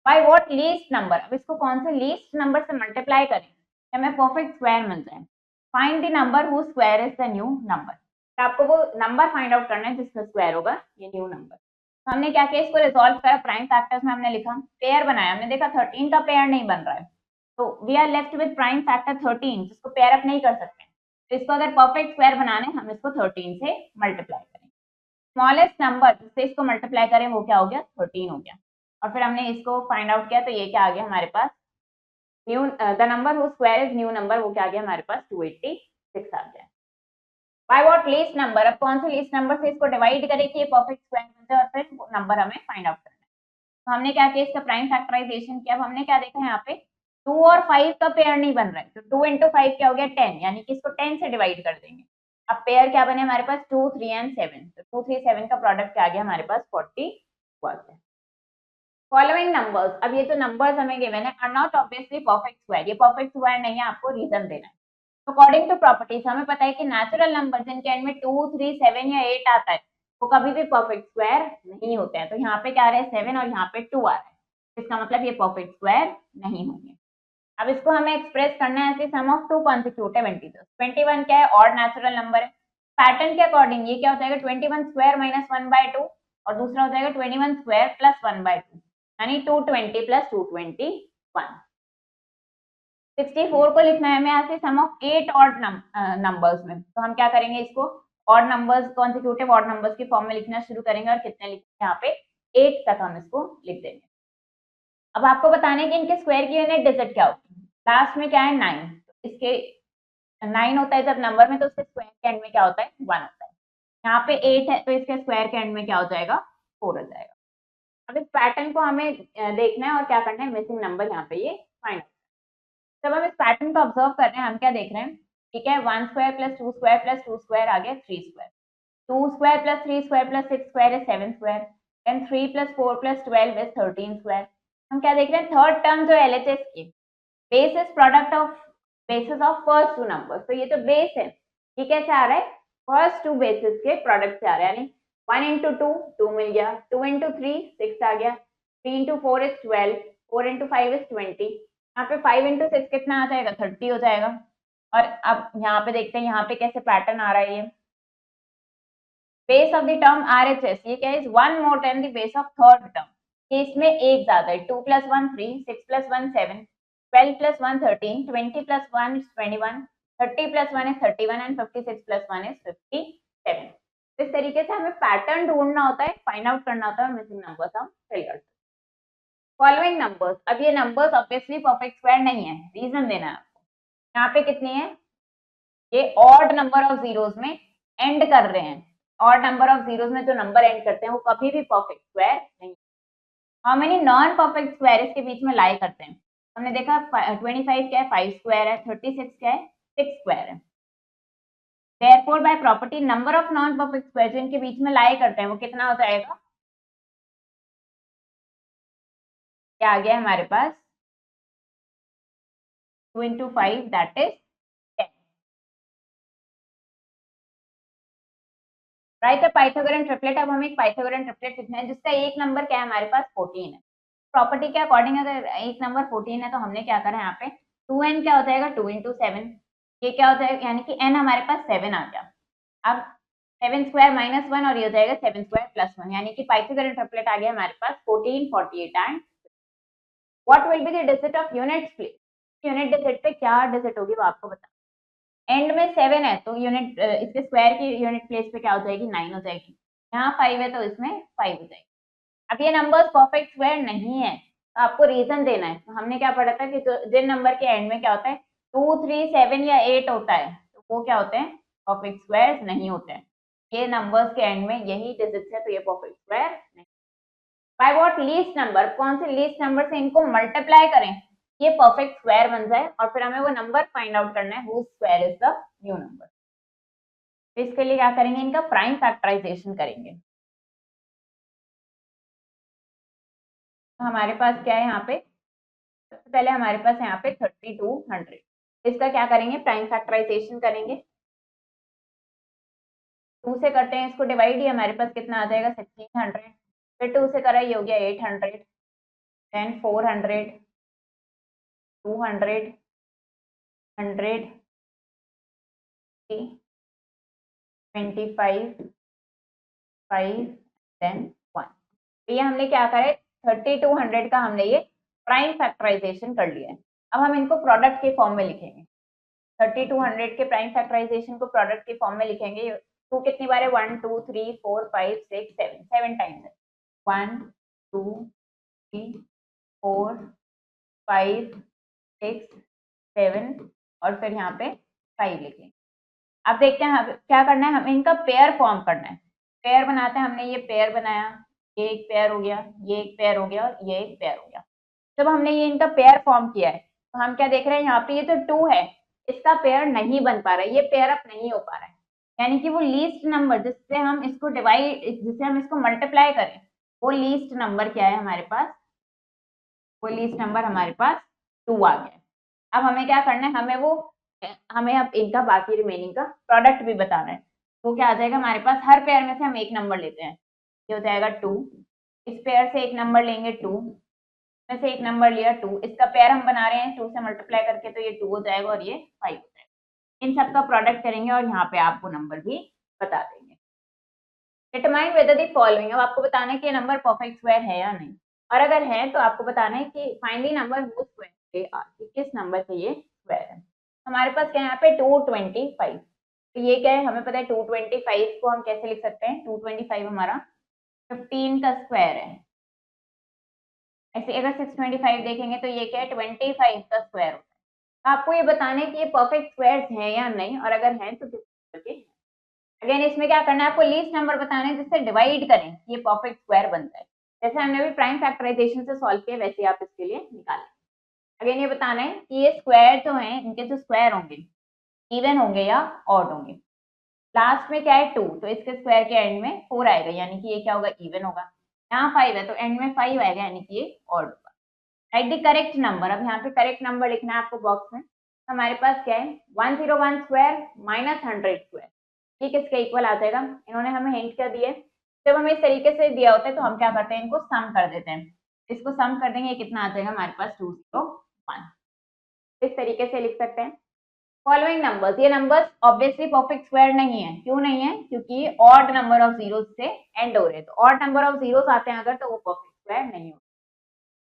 बाय व्हाट लीस्ट नंबर, अब इसको कौन से लीस्ट नंबर से मल्टीप्लाई करें हमें परफेक्ट स्क्वायर मिल जाए। Find the number who square is the new number, तो आपको वो नंबर फाइंड आउट करना है जिसका स्क्वायर होगा ये न्यू नंबर। तो हमने क्या किया, इसको रिजॉल्व करा, प्राइम फैक्टर्स में हमने लिखा, पेयर बनाया, हमने देखा 13 का पेयर नहीं बन रहा है, तो we are left with prime factor 13 जिसको पेयर अप नहीं कर सकते, तो इसको अगर परफेक्ट स्क्वायर बनाने हम इसको 13 से मल्टीप्लाई करें। स्मॉलेस्ट नंबर जिससे इसको मल्टीप्लाई करें वो क्या हो गया, 13 हो गया। और फिर हमने इसको फाइंड आउट किया, तो ये क्या आ गया हमारे पास, new the number who square is new number, वो क्या आ गया हमारे पास 286 आ गया। बाय व्हाट लीस्ट नंबर, अब कौन से लीस्ट नंबर से इसको डिवाइड करें कि ये परफेक्ट स्क्वायर बन जाए और फिर वो नंबर हमें फाइंड आउट करना है। तो हमने क्या किया, इसका प्राइम फैक्टराइजेशन किया। अब हमने क्या देखा यहाँ पे 2 और 5 का पेयर नहीं बन रहा है, तो 2 into 5 क्या हो गया 10, यानी कि इसको 10 से डिवाइड कर देंगे। अब पेयर क्या बने हमारे पास 2, 3 and 7, तो 2, 3, 7 का प्रोडक्ट क्या आ गया हमारे पास 41 है। फॉलोइंग नंबर्स, अब ये जो नंबर्स हमें गिवन है are not obviously perfect square, ये परफेक्ट स्क्वायर नहीं है, आपको रीजन देना है। अकॉर्डिंग टू प्रॉपर्टीज हमें पता है कि नेचुरल नंबर जिनके एंड में 2, 3, 7 या 8 आता है वो कभी भी परफेक्ट स्क्वायर नहीं होते हैं। तो यहाँ पे क्या आ रहा है 7 और यहाँ पे 2 आ रहा है, इसका मतलब ये परफेक्ट स्क्वायर नहीं होंगे। अब इसको हमें एक्सप्रेस करना है ऐसे सम ऑफ टू कॉन्सिक्यूटिव इंटीजर्स। 21 क्या है, ऑड नेचुरल नंबर है, पैटर्न के अकॉर्डिंग ये क्या हो जाएगा 21 स्क्वायर माइनस 1/2 और दूसरा हो जाएगा 21 स्क्वायर प्लस 1/2, यानी 220 प्लस 221। 64 को लिखना है हमें यहाँ से सम ऑफ 8 ऑड नंबर्स में, तो हम क्या करेंगे इसको odd numbers consecutive odd numbers की फॉर्म में लिखना शुरू करेंगे और कितने लिखेंगे यहाँ पे 8 तक हम इसको लिख देंगे। अब आपको बताने कि इनके स्क्वायर की यूनिट डिजिट क्या होती है। लास्ट में क्या है 9, इसके 9 होता है जब नंबर में, तो उसके स्क्वायर के एंड में क्या होता है 1 होता है। यहाँ पे 8 है तो इसके स्क्वायर के एंड में क्या हो जाएगा 4 हो जाएगा। अब इस पैटर्न को हमें देखना है और क्या करना है, मिसिंग नंबर यहाँ पे ये फाइंड। जब हम इस पैटर्न को ऑब्जर्व कर रहे हैं हम क्या देख रहे हैं, ठीक है 1 square plus 2 square plus 2 square आ गया 3 square, 2 square plus 3 square plus 6 square है 7 square, then 3 plus 4 plus 12 is 13 square. हम क्या देख रहे हैं, थर्ड टर्म जो एलएचएस की base is product of basis of first two number, तो ये जो बेस है ये कैसे आ रहा है, फर्स्ट टू बेसिस के प्रोडक्ट से आ रहा है, यानी 1 into 2 2 मिल गया, 2 into 3 6 आ गया, 3 into 4 is 12, 4 into 5 is 20, यहाँ पे 5 into 6 कितना आ जाएगा 30 हो जाएगा। और अब यहाँ पे देखते हैं यहाँ पे कैसे पैटर्न आ रहा है, ये base of the term RHS ये क्या है, 1 more than the base of third term, ये इसमें एक ज्यादा है, 2 plus 1 3, 6 plus 1 7, 12 plus 1 13, 20 plus 1 is 21, 30 plus 1 is 31 and 56 plus 1 is 57। इस तरीके से हमें पैटर्न ढूंढना होता है, फाइंड आउट करना होता है और मिसिंग नंबर्स हम फिल करते हैं। फॉलोइंग नंबर्स, अब ये नंबर्स ऑब्वियसली परफेक्ट स्क्वायर नहीं है, रीजन देना है आपको। यहाँ पे कितनी है, ये ऑड नंबर ऑफ जीरोस में एंड कर रहे हैं, ऑड नंबर ऑफ जीरोस में जो नंबर एंड करते हैं वो कभी भी परफेक्ट स्क्वायर नहीं। How many non perfect square इसके बीच में लाई करते हैं, हमने देखा 25 क्या है 5 स्क्वायर है, 36 क्या है 6 स्क्वायर है। Therefore by property number of non perfect square जो इनके बीच में लाई करते हैं वो कितना हो जाएगा, क्या आ गया हमारे पास 2 into 5 that is 10। Right, Pythagorean triplet, अब हम एक पाइथागोरन ट्रिपलेट लिखना है जिसका एक नंबर क्या है हमारे पास 14 है। प्रॉपर्टी के अकॉर्डिंग अगर एक नंबर 14 है तो हमने क्या करा है यहाँ पे 2n क्या हो जाएगा 2 into 7, ये क्या हो जाएगा यानी कि n हमारे पास 7 आ गया। अब 7 स्क्वायर माइनस 1 और ये हो जाएगा 7 स्क्वायर प्लस 1, यानी कि पाइथागोरन ट्रिपलेट आ गया हमारे पास 14, 48 and what will be the digit of unit place, unit digit पे क्या डिजिट होगी वो आपको बता। एंड में 7 है तो यूनिट इसके स्क्वायर की यूनिट प्लेस पे क्या हो जाएगी 9 हो जाएगी, यहाँ 5 है तो इसमें 5 हो जाएगी। अब ये नंबर्स परफेक्ट स्क्वायर नहीं है तो आपको रीजन देना है। तो हमने क्या पढ़ा था कि जिन नंबर के एंड में क्या होता है 2, 3, 7 या 8 होता है तो वो क्या होते हैं परफेक्ट स्क्वायर नहीं होते हैं। ये नंबर्स के एंड में यही डिजिट्स है तो ये परफेक्ट स्क्वायर नहीं। बाय व्हाट लीस्ट नंबर, कौन से लीस्ट नंबर से इनको मल्टीप्लाई करें ये परफेक्ट स्क्वायर बन जाए और फिर हमें वो नंबर फाइंड आउट करना है whose square is the new number. तो इसके लिए क्या करेंगे, इनका प्राइम फैक्टराइजेशन करेंगे। तो हमारे पास क्या है यहाँ पे, सबसे पहले हमारे पास यहाँ पे 3200, इसका क्या करेंगे प्राइम फैक्टराइजेशन करेंगे। 2 से करते हैं इसको डिवाइड, ही हमारे पास कितना आ जाएगा 1600, फिर 2 से करा ये हो गया 800, देन 400, 200, 100, 25, 5 देन 1। ये हमने क्या करा है 3200 का हमने ये प्राइम फैक्टराइजेशन कर लिया है। अब हम इनको प्रोडक्ट के फॉर्म में लिखेंगे। 3200 के प्राइम फैक्टराइजेशन को प्रोडक्ट के फॉर्म में लिखेंगे। 2 कितनी बार है 1 2 3 4 5 6 7 7 टाइम्स है। 1 2 3 4 5 6 7 और फिर यहाँ पे 5 लिखेंगे। अब देखते हैं क्या करना है, हमें इनका पेयर फॉर्म करना है। पेयर बनाते हैं, हमने ये पेयर बनाया, ये एक पेयर हो गया, ये एक पेयर हो गया और ये एक पेयर हो गया। जब हमने ये इनका पेयर फॉर्म किया है तो हम क्या देख रहे हैं यहाँ पे ये तो 2 है, इसका पेयर नहीं बन पा रहा है, ये पेयर अप नहीं हो पा रहा है, यानी कि वो लीस्ट नंबर जिससे हम इसको डिवाइड, जिससे हम इसको मल्टीप्लाई करें, वो लीस्ट नंबर क्या है हमारे पास, वो लीस्ट नंबर हमारे पास 2 आ गया है। अब हमें क्या करना है, हमें अब इनका बाकी रिमेनिंग का प्रोडक्ट भी बताना है। तो क्या आ जाएगा हमारे पास, हर पेयर में से हम एक नंबर लेते हैं, ये हो जाएगा 2, इस पेयर से एक नंबर लेंगे 2, में से एक नंबर लिया 2, इसका पेयर हम बना रहे हैं 2 से मल्टीप्लाई करके, तो ये 2 हो जाएगा और ये 5 हो जाएगा। इन सब का प्रोडक्ट करेंगे और यहाँ पे आपको नंबर भी बता देंगे। डिटरमाइन वेदर दी फॉलोइंग, अब आपको बताना है कि ये नंबर परफेक्ट स्क्वायर है या नहीं, और अगर है तो आपको बताना है कि find the number whose square they are, कि किस नंबर से ये स्क्वायर है। हमारे पास क्या है यहाँ पे 225, तो ये क्या है हमें पता है 225 को हम कैसे लिख सकते हैं, 225 हमारा 15 का स्क्वायर है। ऐसे अगर 625 देखेंगे तो ये क्या है 25 का स्क्वायर होता है। तो आपको ये बताना है कि ये परफेक्ट स्क्वायर्स हैं या नहीं, और अगर हैं तो किस नंबर के हैं। अगेन इसमें क्या करना है, आपको लीस्ट नंबर बताना है जिससे डिवाइड करें ये परफेक्ट स्क्वायर बनता है। जैसे हमने अभी प्राइम फैक्टराइजेशन से सॉल्व किया वैसे आप इसके लिए निकालें। अगेन ये बताना है कि ये स्क्वायर जो है इनके जो स्क्वायर होंगे इवन होंगे या ऑड होंगे। लास्ट में क्या है 2, तो इसके स्क्वायर के एंड में 4 आएगा, यानी कि ये क्या होगा इवन होगा। यहाँ 5 है तो एंड में 5 आएगा, यानी कि ये ऑड होगा। राइट द करेक्ट नंबर, अब यहाँ पे करेक्ट नंबर लिखना है आपको बॉक्स में। हमारे पास क्या है 101 स्क्वायर माइनस 100 स्क्वायर, ये किसके इक्वल आ जाएगा। इन्होंने हमें हिंट क्या दिए, जब हमें इस तरीके से दिया होता है तो हम क्या करते हैं इनको सम कर देते हैं। इसको सम कर देंगे कितना आ जाएगा हमारे पास 201, इस तरीके से लिख सकते हैं। फॉलोइंग नंबर्स, ये नंबर्स ऑब्वियसली परफेक्ट स्क्वायर नहीं है, क्यों नहीं है, क्योंकि ऑड नंबर ऑफ जीरोस से एंड हो रहे हैं, तो ऑड नंबर ऑफ जीरोस आते हैं अगर तो वो परफेक्ट स्क्वायर नहीं होते।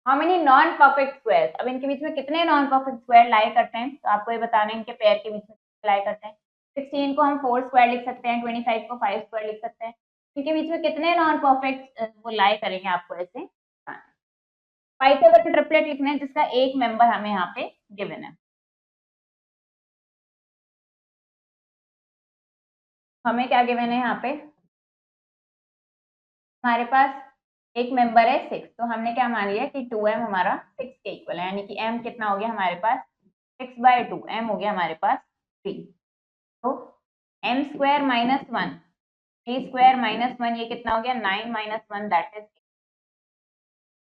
How many non perfect squares, अब इनके बीच में कितने नॉन परफेक्ट स्क्वायर लाई करते हैं, तो आपको ये बताना है इनके पेयर के बीच में लाई करते हैं। 16 को हम 4 स्क्वायर लिख सकते हैं, 25 को 5 स्क्वायर लिख सकते हैं, इनके बीच में कितने नॉन परफेक्ट वो लाई करेंगे आपको ऐसे। पाइथागोरस ट्रिपलेट लिखना है जिसका एक मेंबर हमें यहाँ पे गिवन है। हमें क्या गिवन है यहाँ पे, हमारे पास एक मेंबर है 6, तो हमने क्या मान लिया कि 2m हमारा 6 के इक्वल है, यानी कि m कितना हो गया हमारे पास 6/2, m हो गया हमारे पास 3। तो m square minus 1, 3 square minus 1, ये कितना हो गया 9 minus 1 that is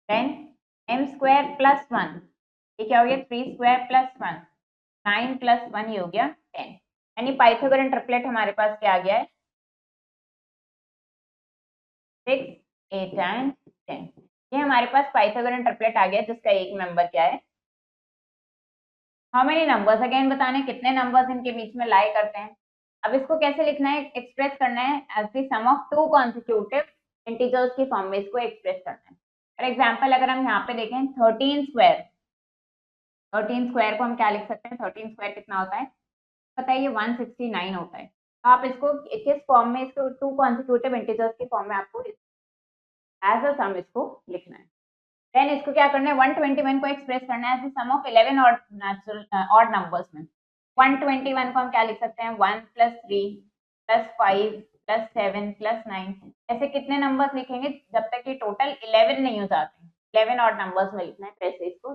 10। m square plus 1, ये क्या हो गया 3 स्क्वायर प्लस 1, 9 प्लस 1, ये हो गया 10। यानी पाइथागोरस ट्रिपलेट हमारे पास क्या आ गया है 6, 8 एंड 10। ये हमारे पास पाइथागोरस ट्रिपलेट आ गया जिसका एक मेंबर क्या है। हाउ मेनी नंबर्स, अगेन बताने कितने नंबर्स इनके बीच में लाई करते हैं। अब इसको कैसे लिखना है, एक्सप्रेस करना है as the sum of two consecutive integers की फॉर्म में इसको एक्सप्रेस करना है। फॉर एग्जांपल अगर हम यहाँ पे देखें 13 स्क्वायर, 13 स्क्वायर को हम क्या लिख सकते हैं, 13 स्क्वायर कितना होता है पता है, ये 169 होता है। तो आप इसको किस फॉर्म में, इसको टू कॉन्सिक्यूटिव इंटीजर्स की फॉर्म में आपको एज अ सम इसको लिखना है। देन इसको क्या करना है 121 को एक्सप्रेस करना है as the sum of 11 odd natural odd numbers में। 121 को हम क्या लिख सकते हैं 1 + 3 + 5 + 7 + 9, ऐसे कितने नंबर्स लिखेंगे जब तक कि टोटल 11 नहीं हो जाते, 11 ऑड नंबर्स में लिखना है, वैसे इसको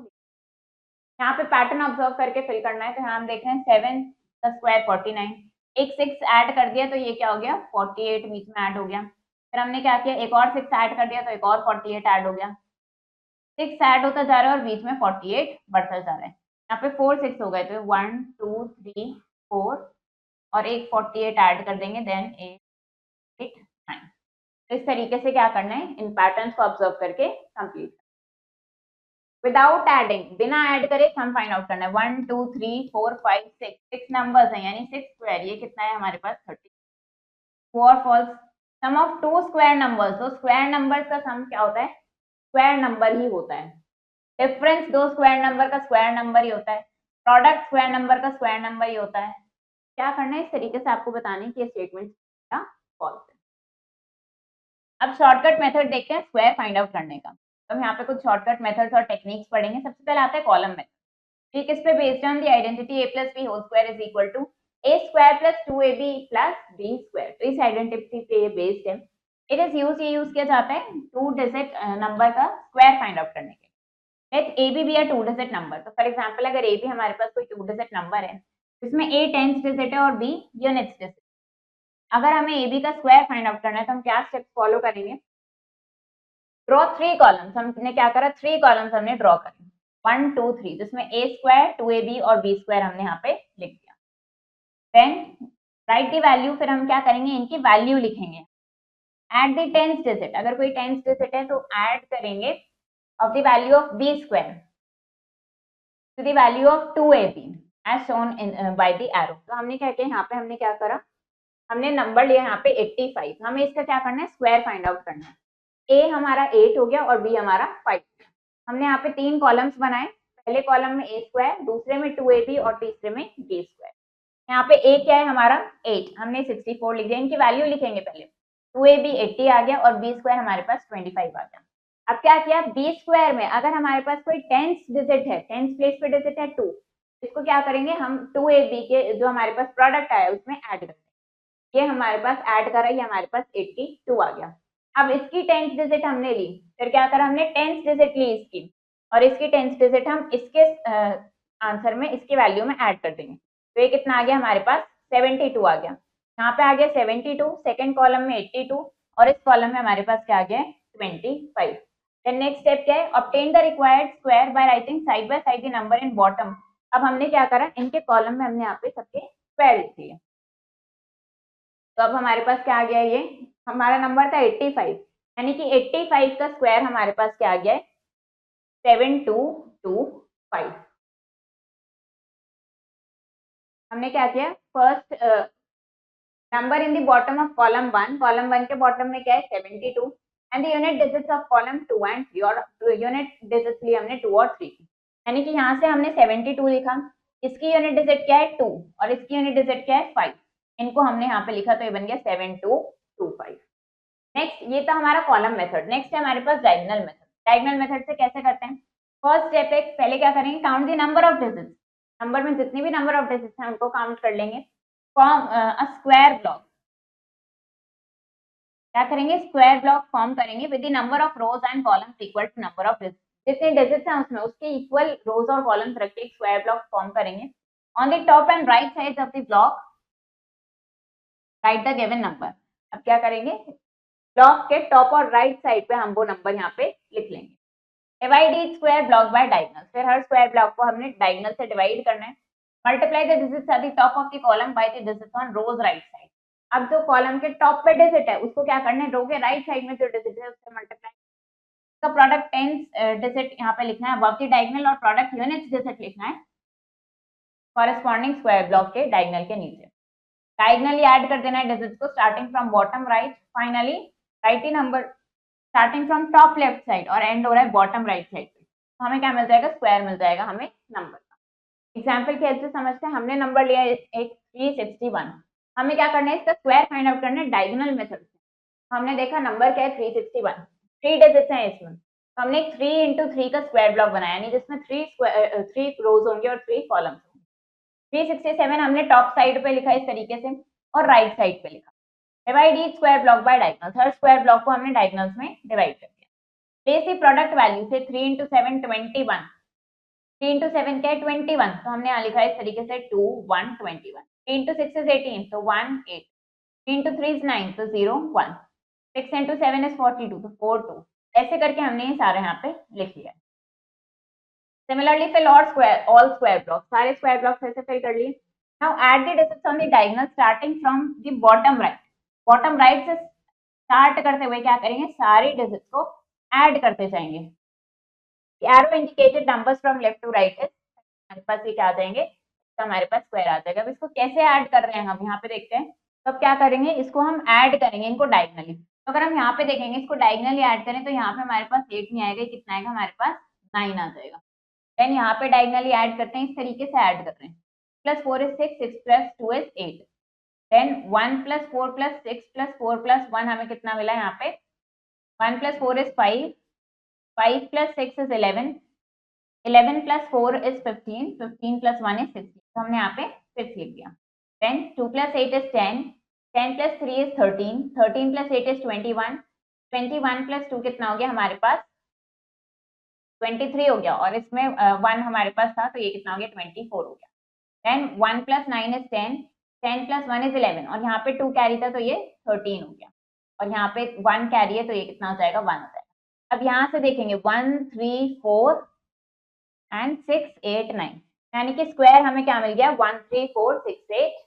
यहाँ पे पैटर्न ऑब्जर्व करके फिल करना है। तो यहाँ हम देख रहे हैं 7 का स्क्वायर 49, एक 6 ऐड कर दिया तो ये क्या हो गया 48 बीच में ऐड हो गया। फिर हमने क्या किया एक और 6 ऐड कर दिया तो एक और 48 ऐड हो गया। 6 ऐड होता जा रहा है और बीच में 48 बढ़ता जा रहा है। यहाँ पे 4 6 हो गए तो 1 2 3 4 और एक 48 ऐड कर देंगे, देन 8 8 9। तो इस तरीके से क्या करना है, इन पैटर्न्स को ऑब्जर्व करके कंप्लीट विदाउट एडिंग, बिना ऐड करे सम फाइंड आउट करना है। 1 2 3 4 5 6 6 नंबर्स हैं, यानी 6 स्क्वायर, ये कितना है हमारे पास 30। ट्रू और false, sum of two square numbers, तो स्क्वायर नंबर्स का सम क्या होता है, स्क्वायर नंबर ही होता है। डिफरेंस दो स्क्वायर नंबर का स्क्वायर नंबर ही होता है। प्रोडक्ट स्क्वायर नंबर का स्क्वायर नंबर ही होता है। क्या करना है, इस तरीके से आपको बताने की स्टेटमेंट क्या फॉल्स है। अब शॉर्टकट मेथड देखते हैं स्क्वायर फाइंड आउट करने का। तो हम यहाँ पे कुछ शॉर्टकट मेथड्स और टेक्निक्स पढ़ेंगे। सबसे पहले आता है कॉलम मेथड। ठीक, इस पे based on the identity a plus b whole square is equal to a square plus 2ab plus b square. तो इस आइडेंटिटी पे ये बेस्ड है। इट इज यूज, ये यूज किया जाता है 2 डिजिट नंबर का स्क्वायर फाइंड आउट करने के लिए। Let ab be a 2 digit number. तो फॉर एग्जांपल अगर ab हमारे पास कोई 2 डिजिट नंबर है, जिसमें a टेंथ डिजिट है और b यूनिट्स डिजिट। अगर हमें ab का स्क्वायर फाइंड आउट करना है तो हम क्या स्टेप्स फॉलो करेंगे, ड्रॉ 3 कॉलम्स। हमने क्या करा, 3 कॉलम्स हमने ड्रॉ करे, 1 2 3, जिसमें a स्क्वायर 2ab और b स्क्वायर हमने यहाँ पे लिख दिया। देन राइट द वैल्यू, फिर हम क्या करेंगे, इनकी वैल्यू लिखेंगे। एट द टेंथ डिजिट, अगर कोई टेंथ डिजिट है तो ऐड करेंगे of the value of b square to the value of 2ab as shown in by the arrow. तो हमने क्या किया, यहाँ पे हमने क्या करा, हमने नंबर लिया यहाँ पे 85। हमें इसका क्या करना है, स्क्वायर फाइंड आउट करना है। a हमारा 8 हो गया और b हमारा 5। हमने यहाँ पे 3 कॉलम्स बनाए, पहले कॉलम में a स्क्वायर, दूसरे में 2ab और तीसरे में b स्क्वायर। यहाँ पे a क्या है हमारा 8, हमने 64 लिख दिया। इनकी वैल्यू लिखेंगे पहले, 2ab 80 आ गया और b स्क्वायर हमारे पास 25 आ गया। अब क्या किया, b स्क्वायर में अगर हमारे पास कोई टेंथ डिजिट है, टेंथ प्लेस पे डिजिट है 2, इसको क्या करेंगे हम, 2ab के जो हमारे पास प्रोडक्ट आया उसमें ऐड करेंगे। ये हमारे पास ऐड करा, ये हमारे पास 82 आ गया। अब इसकी टेंथ डिजिट हमने ली, फिर क्या करा हमने, टेंथ डिजिट ली इसकी, और इसकी टेंथ डिजिट हम इसके आंसर में, इसकी वैल्यू में ऐड कर देंगे। तो ये कितना आ गया हमारे पास, 72 आ गया। यहाँ पे आ गया 72, सेकंड कॉलम में 82 और इस कॉलम में हमारे पास क्या आ गया, 25। देन नेक्स्ट स्टेप क्या है, obtain the required square by writing side by side the number in bottom. अब हमने क्या करा, इनके कॉलम में हमने यहाँ पे सबके स्क्वायर लिख दिए। तो अब हमारे पास क्या आ गया, ये हमारा नंबर था 85, यानी कि 85 का स्क्वायर हमारे पास क्या आ गया है, 7225। हमने क्या किया, first number in the bottom of column 1, column 1 के बॉटम में क्या है 72, and the unit digits of column 2 and 3, और यूनिट डिजिट्स लिए हमने 2 और 3, यानी कि यहाँ से हमने 72 लिखा, इसकी यूनिट डिजिट क्या है 2 और इसकी यूनिट डिजिट क्या है 5, इनको हमने यहाँ पे लिखा, तो ये बन गया 7225। नेक्स्ट, ये था हमारा कॉलम मेथड। नेक्स्ट है हमारे पास डायगोनल मेथड। डायगोनल मेथड से कैसे करते हैं, फर्स्ट स्टेप है, पहले क्या करेंगे, count the number of digits. Number में जितनी भी नंबर ऑफ डिजिट्स हैं उनको काउंट कर लेंगे। फॉर्म अ स्क्वायर ब्लॉक, क्या करेंगे, स्क्वायर ब्लॉक फॉर्म करेंगे with the number of rows and columns equal to number of digits. जितने डिजिट्स हैं उसमें उसके इक्वल रोज और कॉलम्स रख के एक स्क्वायर ब्लॉक फॉर्म करेंगे। On the top and right side of the block right the given number. अब क्या करेंगे, ब्लॉक के टॉप और राइट साइड पे हम वो नंबर यहाँ पे लिख लेंगे। Divide each square block bye diagonal, फिर हर स्क्वायर ब्लॉक को हमने डायगोनल से डिवाइड करना है। Multiply the digits at the top of the column by the digits on rows right side. अब जो कॉलम के टॉप पे डिजिट है उसको क्या करना है, रो के राइट साइड में जो डिजिट है उससे मल्टीप्लाई। इसका प्रोडक्ट टेंथ डिजिट यहाँ पे लिखना है अबव द डायगोनल और प्रोडक्ट यूनिट्स डिजिट लिखना है कॉरेस्पॉन्डिंग स्क्वायर ब्लॉक के डायगोनल के नीचे। डायगोनली ऐड कर देना है डिजिट्स को starting from bottom right, finally right the number starting from top left side और एंड हो रहा है बॉटम राइट साइड पे। तो हमें क्या मिल जाएगा, स्क्वायर मिल जाएगा हमें नंबर का। एग्जाम्पल की हेल्प से समझते हैं, हमने नंबर लिया एक 361, हमें क्या करना है, इसका स्क्वायर फाइंड आउट करना है डायगोनल मेथड से। हमने देखा नंबर क्या है 361, 3 डिजिट्स हैं इसमें, तो हमने 3 into 3 का स्क्वायर ब्लॉक बनाया, यानी जिसमें 3 रोज होंगे और 3 कॉलम्स होंगे। 367 हमने टॉप साइड पे लिखा इस तरीके से और राइट साइड पे लिखा। Divide each square block bye diagonals, हर स्क्वायर ब्लॉक को हमने डायगोनल्स में डिवाइड कर दिया। प्लेस द प्रोडक्ट वैल्यू से 3 into 7 21, 3 into 7 क्या है 21, तो हमने यहाँ लिखा है इस तरीके से 2 1 21। 3 into 6 is 18, तो 1 8। 3 into 3 is 9, तो 0 1। 6 into 7 is 42, तो 4 2। ऐसे करके हमने ये सारे यहाँ पे लिख लिया। सिमिलरली फिल और स्क्वायर ऑल स्क्वायर ब्लॉक, सारे स्क्वायर ब्लॉक ऐसे फिल कर लिए। Now add the digits on the diagonal starting from the bottom right. Bottom right से स्टार्ट करते हुए क्या करेंगे, सारी डिजिट्स को ऐड करते जाएंगे। Arrow indicated numbers from left to right, हमारे पास ये क्या आ जाएंगे, तो हमारे पास स्क्वायर आ जाएगा। अब इसको कैसे ऐड कर रहे हैं हम यहाँ पे देखते हैं। तो अब क्या करेंगे, इसको हम ऐड करेंगे इनको डायगनली। तो अगर हम यहाँ पे देखेंगे इसको डायगनली ऐड करें तो यहाँ पे हमारे पास 8 नहीं आएगा, कितना आएगा हमारे पास 9 आ जाएगा। देन यहाँ पे डायगनली ऐड करते हैं, इस तरीके से ऐड कर रहे हैं। +4 is 6, 6 + 2 is 8। देन 1 + 4 + 6 + 4 + 1 हमें कितना मिला यहाँ पे, 1 + 4 is 5, 5 + 6 is 11, 11 + 4 is 15, 15 + 1 is 16। तो हमने यहाँ पे 6 लिख दिया। देन 2 + 8 is 10, 10 + 3 is 13, 13 + 8 is 21, 21 + 2 कितना हो गया हमारे पास 23 हो गया, और इसमें 1 हमारे पास था तो ये कितना हो गया 24 हो गया। देन 1 + 9 is 10, 10 + 1 is 11, और यहाँ पे 2 कैरी था तो ये 13 हो गया, और यहाँ पे 1 कैरी है तो ये कितना हो जाएगा 1 हो जाएगा। अब यहाँ से देखेंगे 1 3 4 एंड 6 8 9, यानी कि स्क्वायर हमें क्या मिल गया 1 3 4 6 8।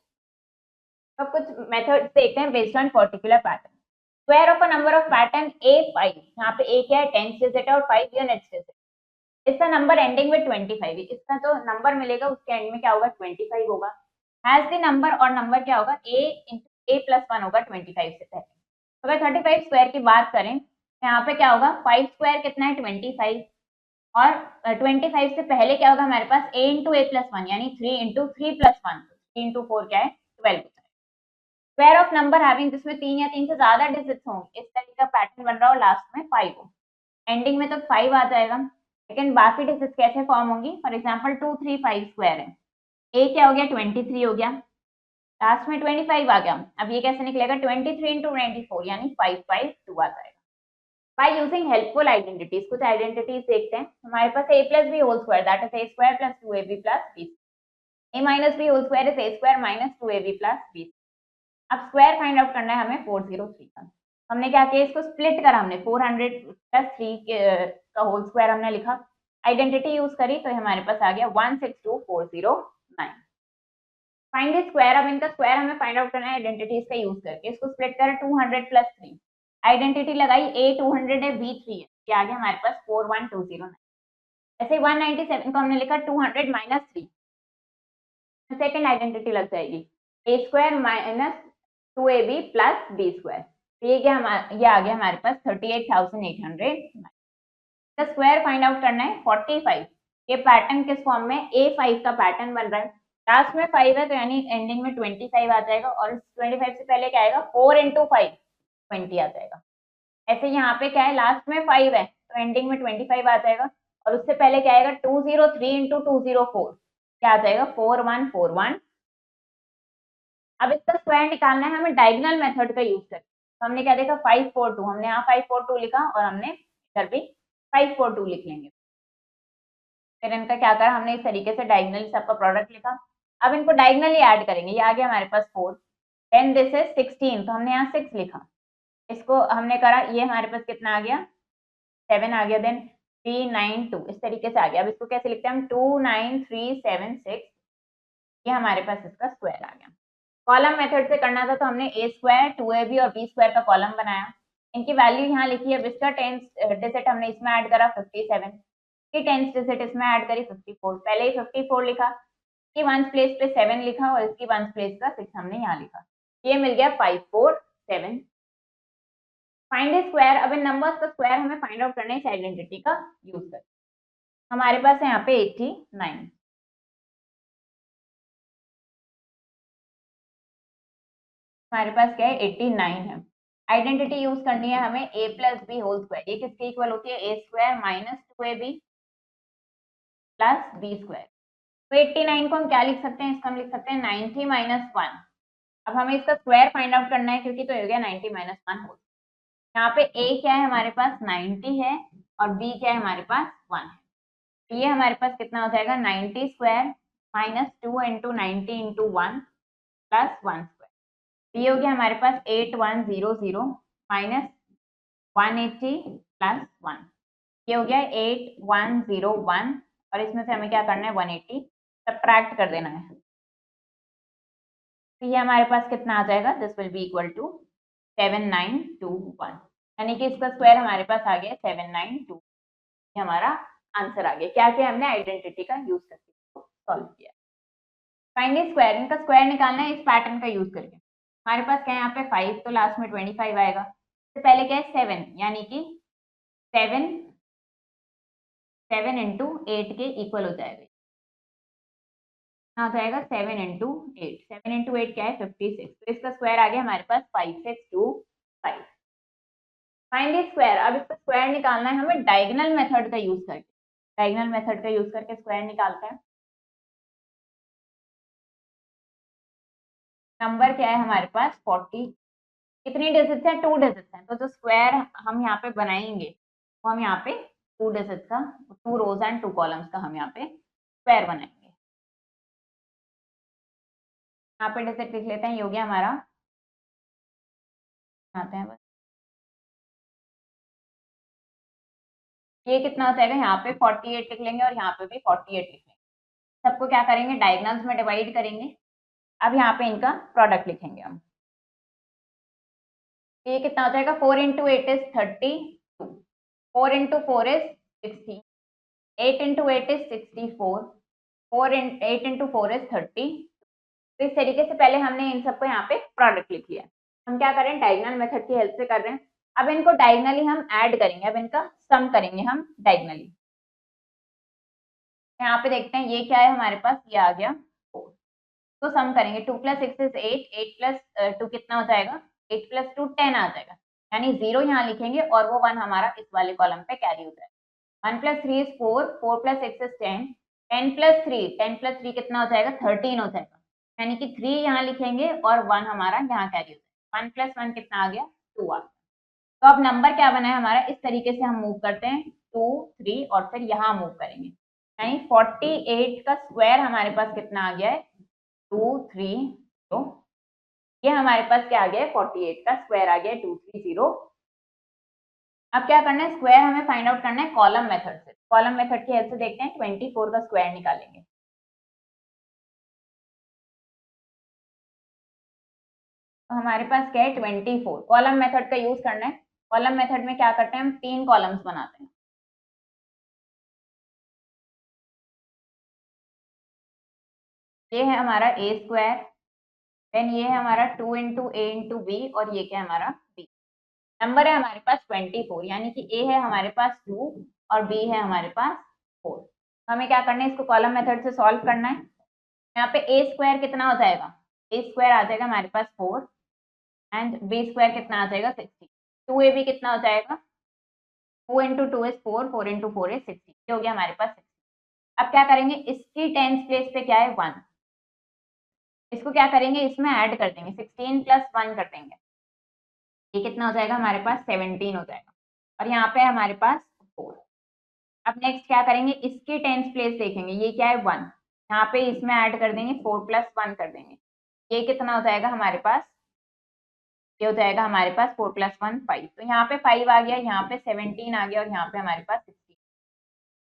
अब कुछ मेथड्स देखते हैं based on particular pattern. Square of a number of pattern A5, यहाँ पे A क्या है 10th डिजिट है और 5 यूनिट्स डिजिट, इसका नंबर एंडिंग में 25 है, इसका जो नंबर मिलेगा उसके एंड में क्या होगा 25 होगा। हैज द नंबर, और नंबर क्या होगा a + 1 होगा 25 से पहले। तो अगर 35 स्क्वायर की बात करें तो यहाँ पे क्या होगा 5 स्क्वायर कितना है 25, और 25 से पहले क्या होगा हमारे पास a × a + 1 यानी 3 × 3 + 1, 3 × 4 क्या है 12 होता है। स्क्वायर ऑफ नंबर हैविंग, जिसमें 3 या 3 से ज्यादा डिजिट्स होंगे, इस तरीके का पैटर्न बन रहा हो, लास्ट में 5 हो, एंडिंग में तो 5 आ जाएगा, लेकिन बाकी डिजिट्स कैसे फॉर्म होंगी। फॉर एग्जांपल 2 3 5 स्क्वायर है, a क्या हो गया 23 हो गया, लास्ट में 25 आ गया। अब ये कैसे निकलेगा 23 × 24 यानी 552 आ जाएगा। बाय यूजिंग हेल्पफुल आइडेंटिटीज, कुछ आइडेंटिटीज देखते हैं। हमारे पास a + b whole square that is a square + 2ab + b, a - b whole square is a square - 2ab + b। अब स्क्वायर फाइंड आउट करना है हमें 403 का। हमने क्या किया, इसको स्प्लिट करा, हमने 400 + 3 का होल स्क्वायर हमने लिखा, आइडेंटिटी यूज करी तो हमारे पास आ गया 162409। फाइंड द स्क्वायर, अब इनका स्क्वायर हमें फाइंड आउट करना है आइडेंटिटीज का यूज करके। इसको स्प्लिट करें 200 + 3, आइडेंटिटी लगाई a 200 है b 3 है, क्या आ गया हमारे पास 41209। ऐसे 197 को हमने लिखा 200 - 3, सेकेंड आइडेंटिटी लग जाएगी a square - 2ab + b square, ये क्या ये आ गया हमारे पास 38,800। इसका स्क्वायर फाइंड आउट करना है 45, ये पैटर्न किस फॉर्म में A5 का पैटर्न बन रहा है, लास्ट में 5 है तो यानी एंडिंग में 25 आ जाएगा, और 25 से पहले क्या आएगा 4 × 5 20 आ जाएगा। ऐसे यहाँ पे क्या है लास्ट में 5 है तो एंडिंग में 25 आ जाएगा, और उससे पहले क्या आएगा 203 × 204 क्या आ जाएगा 4141। अब इसका स्क्वायर निकालना है हमें डायगोनल मेथड का यूज करके। तो हमने क्या देखा 542, हमने यहाँ 542 लिखा और हमने इधर भी 542 लिख लेंगे। फिर इनका क्या करा हमने इस तरीके से डायगोनली सबका प्रोडक्ट लिखा। अब इनको डायगोनली ऐड करेंगे, ये आ गया हमारे पास 4, देन दिस इज 16 तो हमने यहाँ 6 लिखा, इसको हमने करा ये हमारे पास कितना आ गया 7 आ गया, देन 392 इस तरीके से आ गया। अब इसको कैसे लिखते हैं हम 29376, ये हमारे पास इसका स्क्वायर आ गया। कॉलम मेथड से करना था तो हमने a स्क्वायर 2ab और b स्क्वायर का कॉलम बनाया, इनकी वैल्यू यहाँ लिखी। अब इसका 10th डिजिट हमने इसमें ऐड करा 57, की 10th डिजिट इसमें ऐड करी 54, पहले ही 54 लिखा, इसकी 1th प्लेस पे 7 लिखा और इसकी 1th प्लेस का 6 हमने यहाँ लिखा, ये मिल गया 547। फाइंड स्क्वायर, अब इन नंबर्स का स्क्वायर हमें फाइंड आउट करना है इस आइडेंटिटी का यूज कर। हमारे पास है यहाँ पे 89, हमारे पास क्या है 89 है। आइडेंटिटी यूज करनी है हमें a + b होल स्क्वायर, ये किसके इक्वल होती है a square - 2ab + b square. तो 89 को हम क्या लिख सकते हैं, इसको हम लिख सकते हैं 90 - 1। अब हमें इसका स्क्वायर फाइंड आउट करना है क्योंकि तो हो गया 90 - 1 होल। यहाँ पे a क्या है हमारे पास 90 है और b क्या है हमारे पास 1 है, तो ये हमारे पास कितना हो जाएगा 90 स्क्वायर - 2 × 90 × 1 + 1 स्क्वायर, ये हो गया हमारे पास 8100 - 180 + 1, ये हो गया 8101, और इसमें से हमें क्या करना है 180 सब्ट्रैक्ट कर देना है, तो ये हमारे पास कितना आ जाएगा, this will be equal to 7921, यानी कि इसका स्क्वायर हमारे पास आ गया 792। ये हमारा आंसर आ गया। क्या किया हमने, आइडेंटिटी का यूज करके सॉल्व किया। फाइंड द स्क्वायर, इनका स्क्वायर निकालना है इस पैटर्न का यूज करके। हमारे पास क्या है यहाँ पे 5, तो लास्ट में 25 आएगा। तो पहले क्या है 7, यानी कि 7 into 8 के इक्वल हो जाएगा। हो जाएगा 7 into 8, 7 into 8 क्या है 56, तो इसका स्क्वायर आ गया हमारे पास 5625। फाइंड द स्क्वायर, अब इसका स्क्वायर निकालना है हमें डायगोनल मेथड का यूज करके। डायगोनल मेथड का यूज करके स्क्वायर निकालते हैं। नंबर क्या है हमारे पास 40, कितनी डिजिट्स है, 2 डिजिट्स हैं, तो जो स्क्वायर हम यहाँ पे बनाएंगे वो हम यहाँ पे 2 डिजिट्स का, 2 रोज एंड 2 कॉलम्स का हम यहाँ पे स्क्वायर बनाएंगे। यहाँ पे डिजिट लिख लेते हैं, ये हो गया हमारा, आते हैं बस, ये कितना हो जाएगा, यहाँ पे 48 लिख लेंगे और यहाँ पे भी 48 लिख लेंगे। सबको क्या करेंगे, डायगोनल्स में डिवाइड करेंगे। अब यहाँ पे इनका प्रोडक्ट लिखेंगे हम। ये कितना हो जाएगा, 4 into 8 is 32, 4 into 4 is 60, 8 into 8 is 64, 8 into 4 is 30। तो इस तरीके से पहले हमने इन सबको यहाँ पे प्रोडक्ट लिख लिया। हम क्या करें, डायगोनल मेथड की हेल्प से कर रहे हैं। अब इनको डायगोनली हम ऐड करेंगे, अब इनका सम करेंगे हम डायगोनली। यहाँ पे देखते हैं ये क्या है हमारे पास, ये आ गया 4, तो सम करेंगे 2 + 6 is 8, 8 + 2 कितना हो जाएगा, 8 + 2 10 आ जाएगा, यानी 0 यहाँ लिखेंगे और वो 1 हमारा इस वाले कॉलम पे कैरी हो जाएगा। 1 + 3 is 4, 4 + 6 is 10, 10 + 3, 10 + 3 कितना हो जाएगा, 13 हो जाएगा, यानी कि 3 यहाँ लिखेंगे और 1 हमारा यहाँ कैरी हो जाएगा। 1 + 1 कितना आ गया, 2 आ गया। तो अब नंबर क्या बना है हमारा, इस तरीके से हम मूव करते हैं, 2 3 और फिर यहाँ मूव करेंगे, यानी 48 का स्क्वायर हमारे पास कितना आ गया है, 230। ये हमारे पास क्या आ गया है, 48 का स्क्वायर आ गया है 230। अब क्या करना है, स्क्वायर हमें फाइंड आउट करना है कॉलम मेथड से। कॉलम मेथड की हेल्प से देखते हैं, 24 का स्क्वायर निकालेंगे। तो हमारे पास क्या है 24, कॉलम मेथड का यूज करना है। कॉलम मेथड में क्या करते हैं, हम 3 कॉलम्स बनाते हैं। ये है हमारा a स्क्वायर, देन ये है हमारा 2 into a into b, और ये क्या है हमारा b। नंबर है हमारे पास 24, यानी कि a है हमारे पास 2 और b है हमारे पास 4। हमें क्या करना है, इसको कॉलम मेथड से सॉल्व करना है। यहाँ पे a स्क्वायर कितना हो जाएगा, a स्क्वायर आ जाएगा हमारे पास 4 एंड b स्क्वायर कितना आ जाएगा 60। 2ab कितना हो जाएगा, 2 into 2 is 4, 4 into 4 is 60, ये हो गया हमारे पास 60। अब क्या करेंगे, इसकी टेंस प्लेस पे क्या है 1, इसको क्या करेंगे, इसमें ऐड कर देंगे, 16 + 1 कर देंगे, ये कितना हो जाएगा हमारे पास 17 हो जाएगा, और यहाँ पे हमारे पास 4। अब नेक्स्ट क्या करेंगे, इसकी टेंस प्लेस देखेंगे, ये क्या है 1, यहाँ पे इसमें ऐड कर देंगे 4 + 1 कर देंगे, ये कितना हो जाएगा हमारे पास, ये हो जाएगा हमारे पास 4 + 1 5। तो यहाँ पे 5 आ गया, यहाँ पे 17 आ गया और यहाँ पे हमारे पास 16।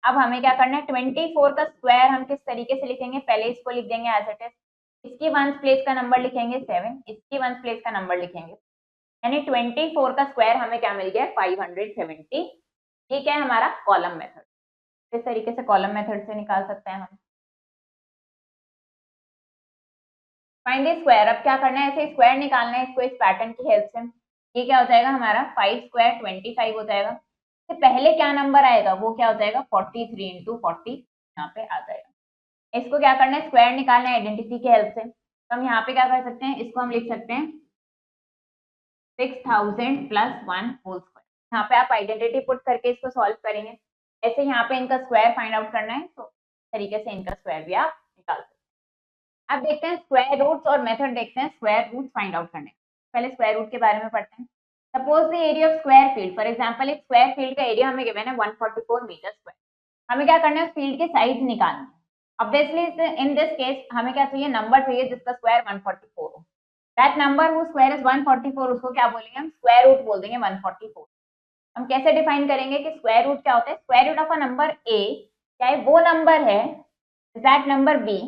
अब हमें क्या करना है, 24 का स्क्वायर हम किस तरीके से लिखेंगे, पहले इसको लिख देंगे एज इट इज, इसकी वंस प्लेस का नंबर लिखेंगे 7, इसकी वंस प्लेस का नंबर लिखेंगे, यानी 24 का स्क्वायर हमें क्या मिल गया, 570। ये क्या है हमारा कॉलम मेथड। इस तरीके से कॉलम मेथड से निकाल सकते हैं हम। फाइंड द स्क्वायर, अब क्या करना है, ऐसे स्क्वायर निकालना है इसको इस पैटर्न की हेल्प से। ये क्या हो जाएगा हमारा 5 स्क्वायर 25 हो जाएगा। तो पहले क्या नंबर आएगा, वो क्या हो जाएगा 43 into 40 यहाँ पे आ जाएगा। इसको क्या करना है, स्क्वायर निकालना है आइडेंटिटी की हेल्प से। तो हम यहाँ पे क्या कर सकते हैं, इसको हम लिख सकते हैं 6000 + 1 होल स्क्वायर। यहाँ पे आप आइडेंटिटी पुट करके इसको सॉल्व करेंगे। ऐसे यहाँ पे इनका स्क्वायर फाइंड आउट करना है, तो तरीके से इनका स्क्वायर भी आप निकाल सकते हैं। अब देखते हैं स्क्वायर रूट्स और मेथड देखते हैं स्क्वायर रूट्स फाइंड आउट करने। पहले स्क्वायर रूट के बारे में पढ़ते हैं। Suppose the area of square field, for example एक स्क्वायर फील्ड का एरिया हमें गिवन है 144 मीटर स्क्वायर। हमें क्या करना है, उस फील्ड के साइज निकालना है। ऑब्वियसली इन दिस केस हमें क्या चाहिए, नंबर चाहिए जिसका स्क्वायर 144 हो। That number who square is 144, उसको क्या बोलेंगे हम, स्क्वायर रूट बोल देंगे 144। हम कैसे डिफाइन करेंगे कि स्क्वायर रूट क्या होता है, square root of a number a, चाहे वो नंबर है दैट नंबर b,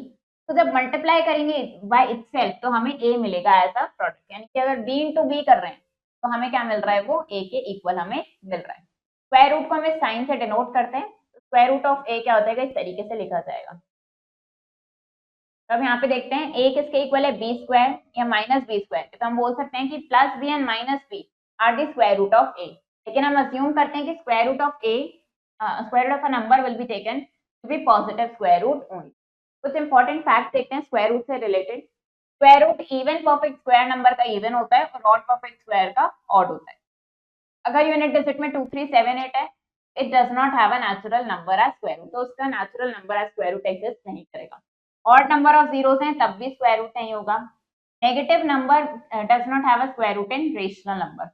तो जब मल्टीप्लाई करेंगे बाय इटसेल्फ तो हमें a मिलेगा एज अ प्रोडक्ट। यानी कि अगर b into b कर रहे हैं तो हमें क्या मिल रहा है, वो a के इक्वल हमें मिल रहा है। स्क्वायर रूट को हमें साइन से डिनोट करते हैं, स्क्वायर रूट ऑफ a क्या होता है, इस तरीके से लिखा जाएगा। तो अब यहाँ पे देखते हैं a किसके इक्वल है, बी स्क्वायर या माइनस बी स्क्वायर। तो हम बोल सकते हैं कि plus b and minus b are the square root of a, लेकिन हम अज्यूम करते हैं कि square root of a, square root of a number will be taken to be positive square root only. कुछ इंपॉर्टेंट फैक्ट देखते हैं square root से related. Square root even perfect square number का इवन होता है और ऑड परफेक्ट स्क्वायर का odd होता है। अगर यूनिट डिजिट में 2 3 7 8 है, it does not have a natural number as square root, तो उसका natural number as square root exist नहीं करेगा। ऑड नंबर ऑफ जीरोस हैं तब भी स्क्वायर रूट नहीं होगा। Negative number does not have a square root in rational number.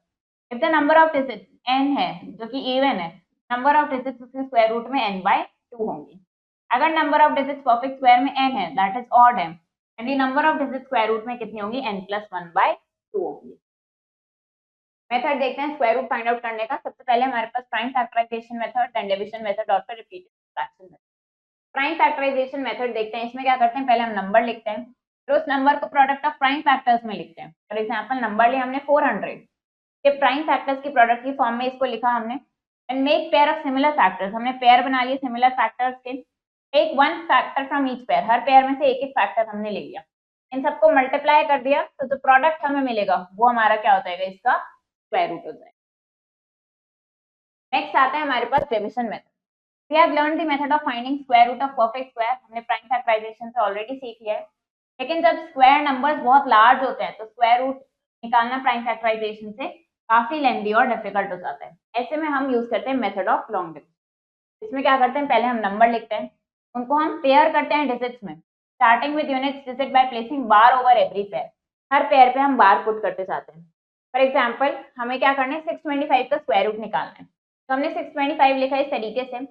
If the number of digits n है जो कि इवन है, नंबर ऑफ डिजिट्स उसके स्क्वायर रूट में n/2 होंगी। अगर number of digits perfect square में n है, दैट इज ऑड है, and the number of digits square root में कितनी होंगी, n+1/2 होंगी। मेथड देखते हैं स्क्वायर रूट फाइंड आउट करने का। सबसे पहले हमारे पास prime factorisation method, then division method और फिर repeated fraction method. Prime factorisation method देखते हैं। इसमें क्या करते हैं, पहले हम नंबर लिखते हैं, फिर उस नंबर को प्रोडक्ट ऑफ प्राइम फैक्टर्स में लिखते हैं। फॉर एग्जांपल नंबर लिया हमने 400 के प्राइम फैक्टर्स की प्रोडक्ट की फॉर्म में इसको लिखा हमने। And make pair of similar factors, हमने पेयर बना लिए सिमिलर फैक्टर्स के। Take one factor from each pair, हर पेयर में से एक एक फैक्टर हमने ले लिया, इन सबको मल्टीप्लाई कर दिया, तो जो प्रोडक्ट हमें मिलेगा वो हमारा क्या हो जाएगा, इसका स्क्वायर रूट हो जाएगा। नेक्स्ट आता है हमारे पास division method. We have learn the method of finding square root of perfect square, हमने प्राइम फैक्टराइजेशन से ऑलरेडी सीख लिया है। लेकिन जब स्क्वायर नंबर्स बहुत लार्ज होते हैं तो स्क्वायर रूट निकालना प्राइम फैक्टराइजेशन से काफी लेंथी और डिफिकल्ट हो जाता है। ऐसे में हम यूज करते हैं मेथड ऑफ लॉन्ग डिविजन। इसमें क्या करते हैं, पहले हम नंबर लिखते हैं, उनको हम पेयर करते हैं डिजिट्स में, starting with units digit by placing bar over every pair. हर पेयर पे हम बार पुट करते जाते हैं। फॉर एग्जाम्पल हमें क्या करना है, 625 का स्क्वायर रूट निकालना है, तो हमने 625 लिखा इस तरीके से।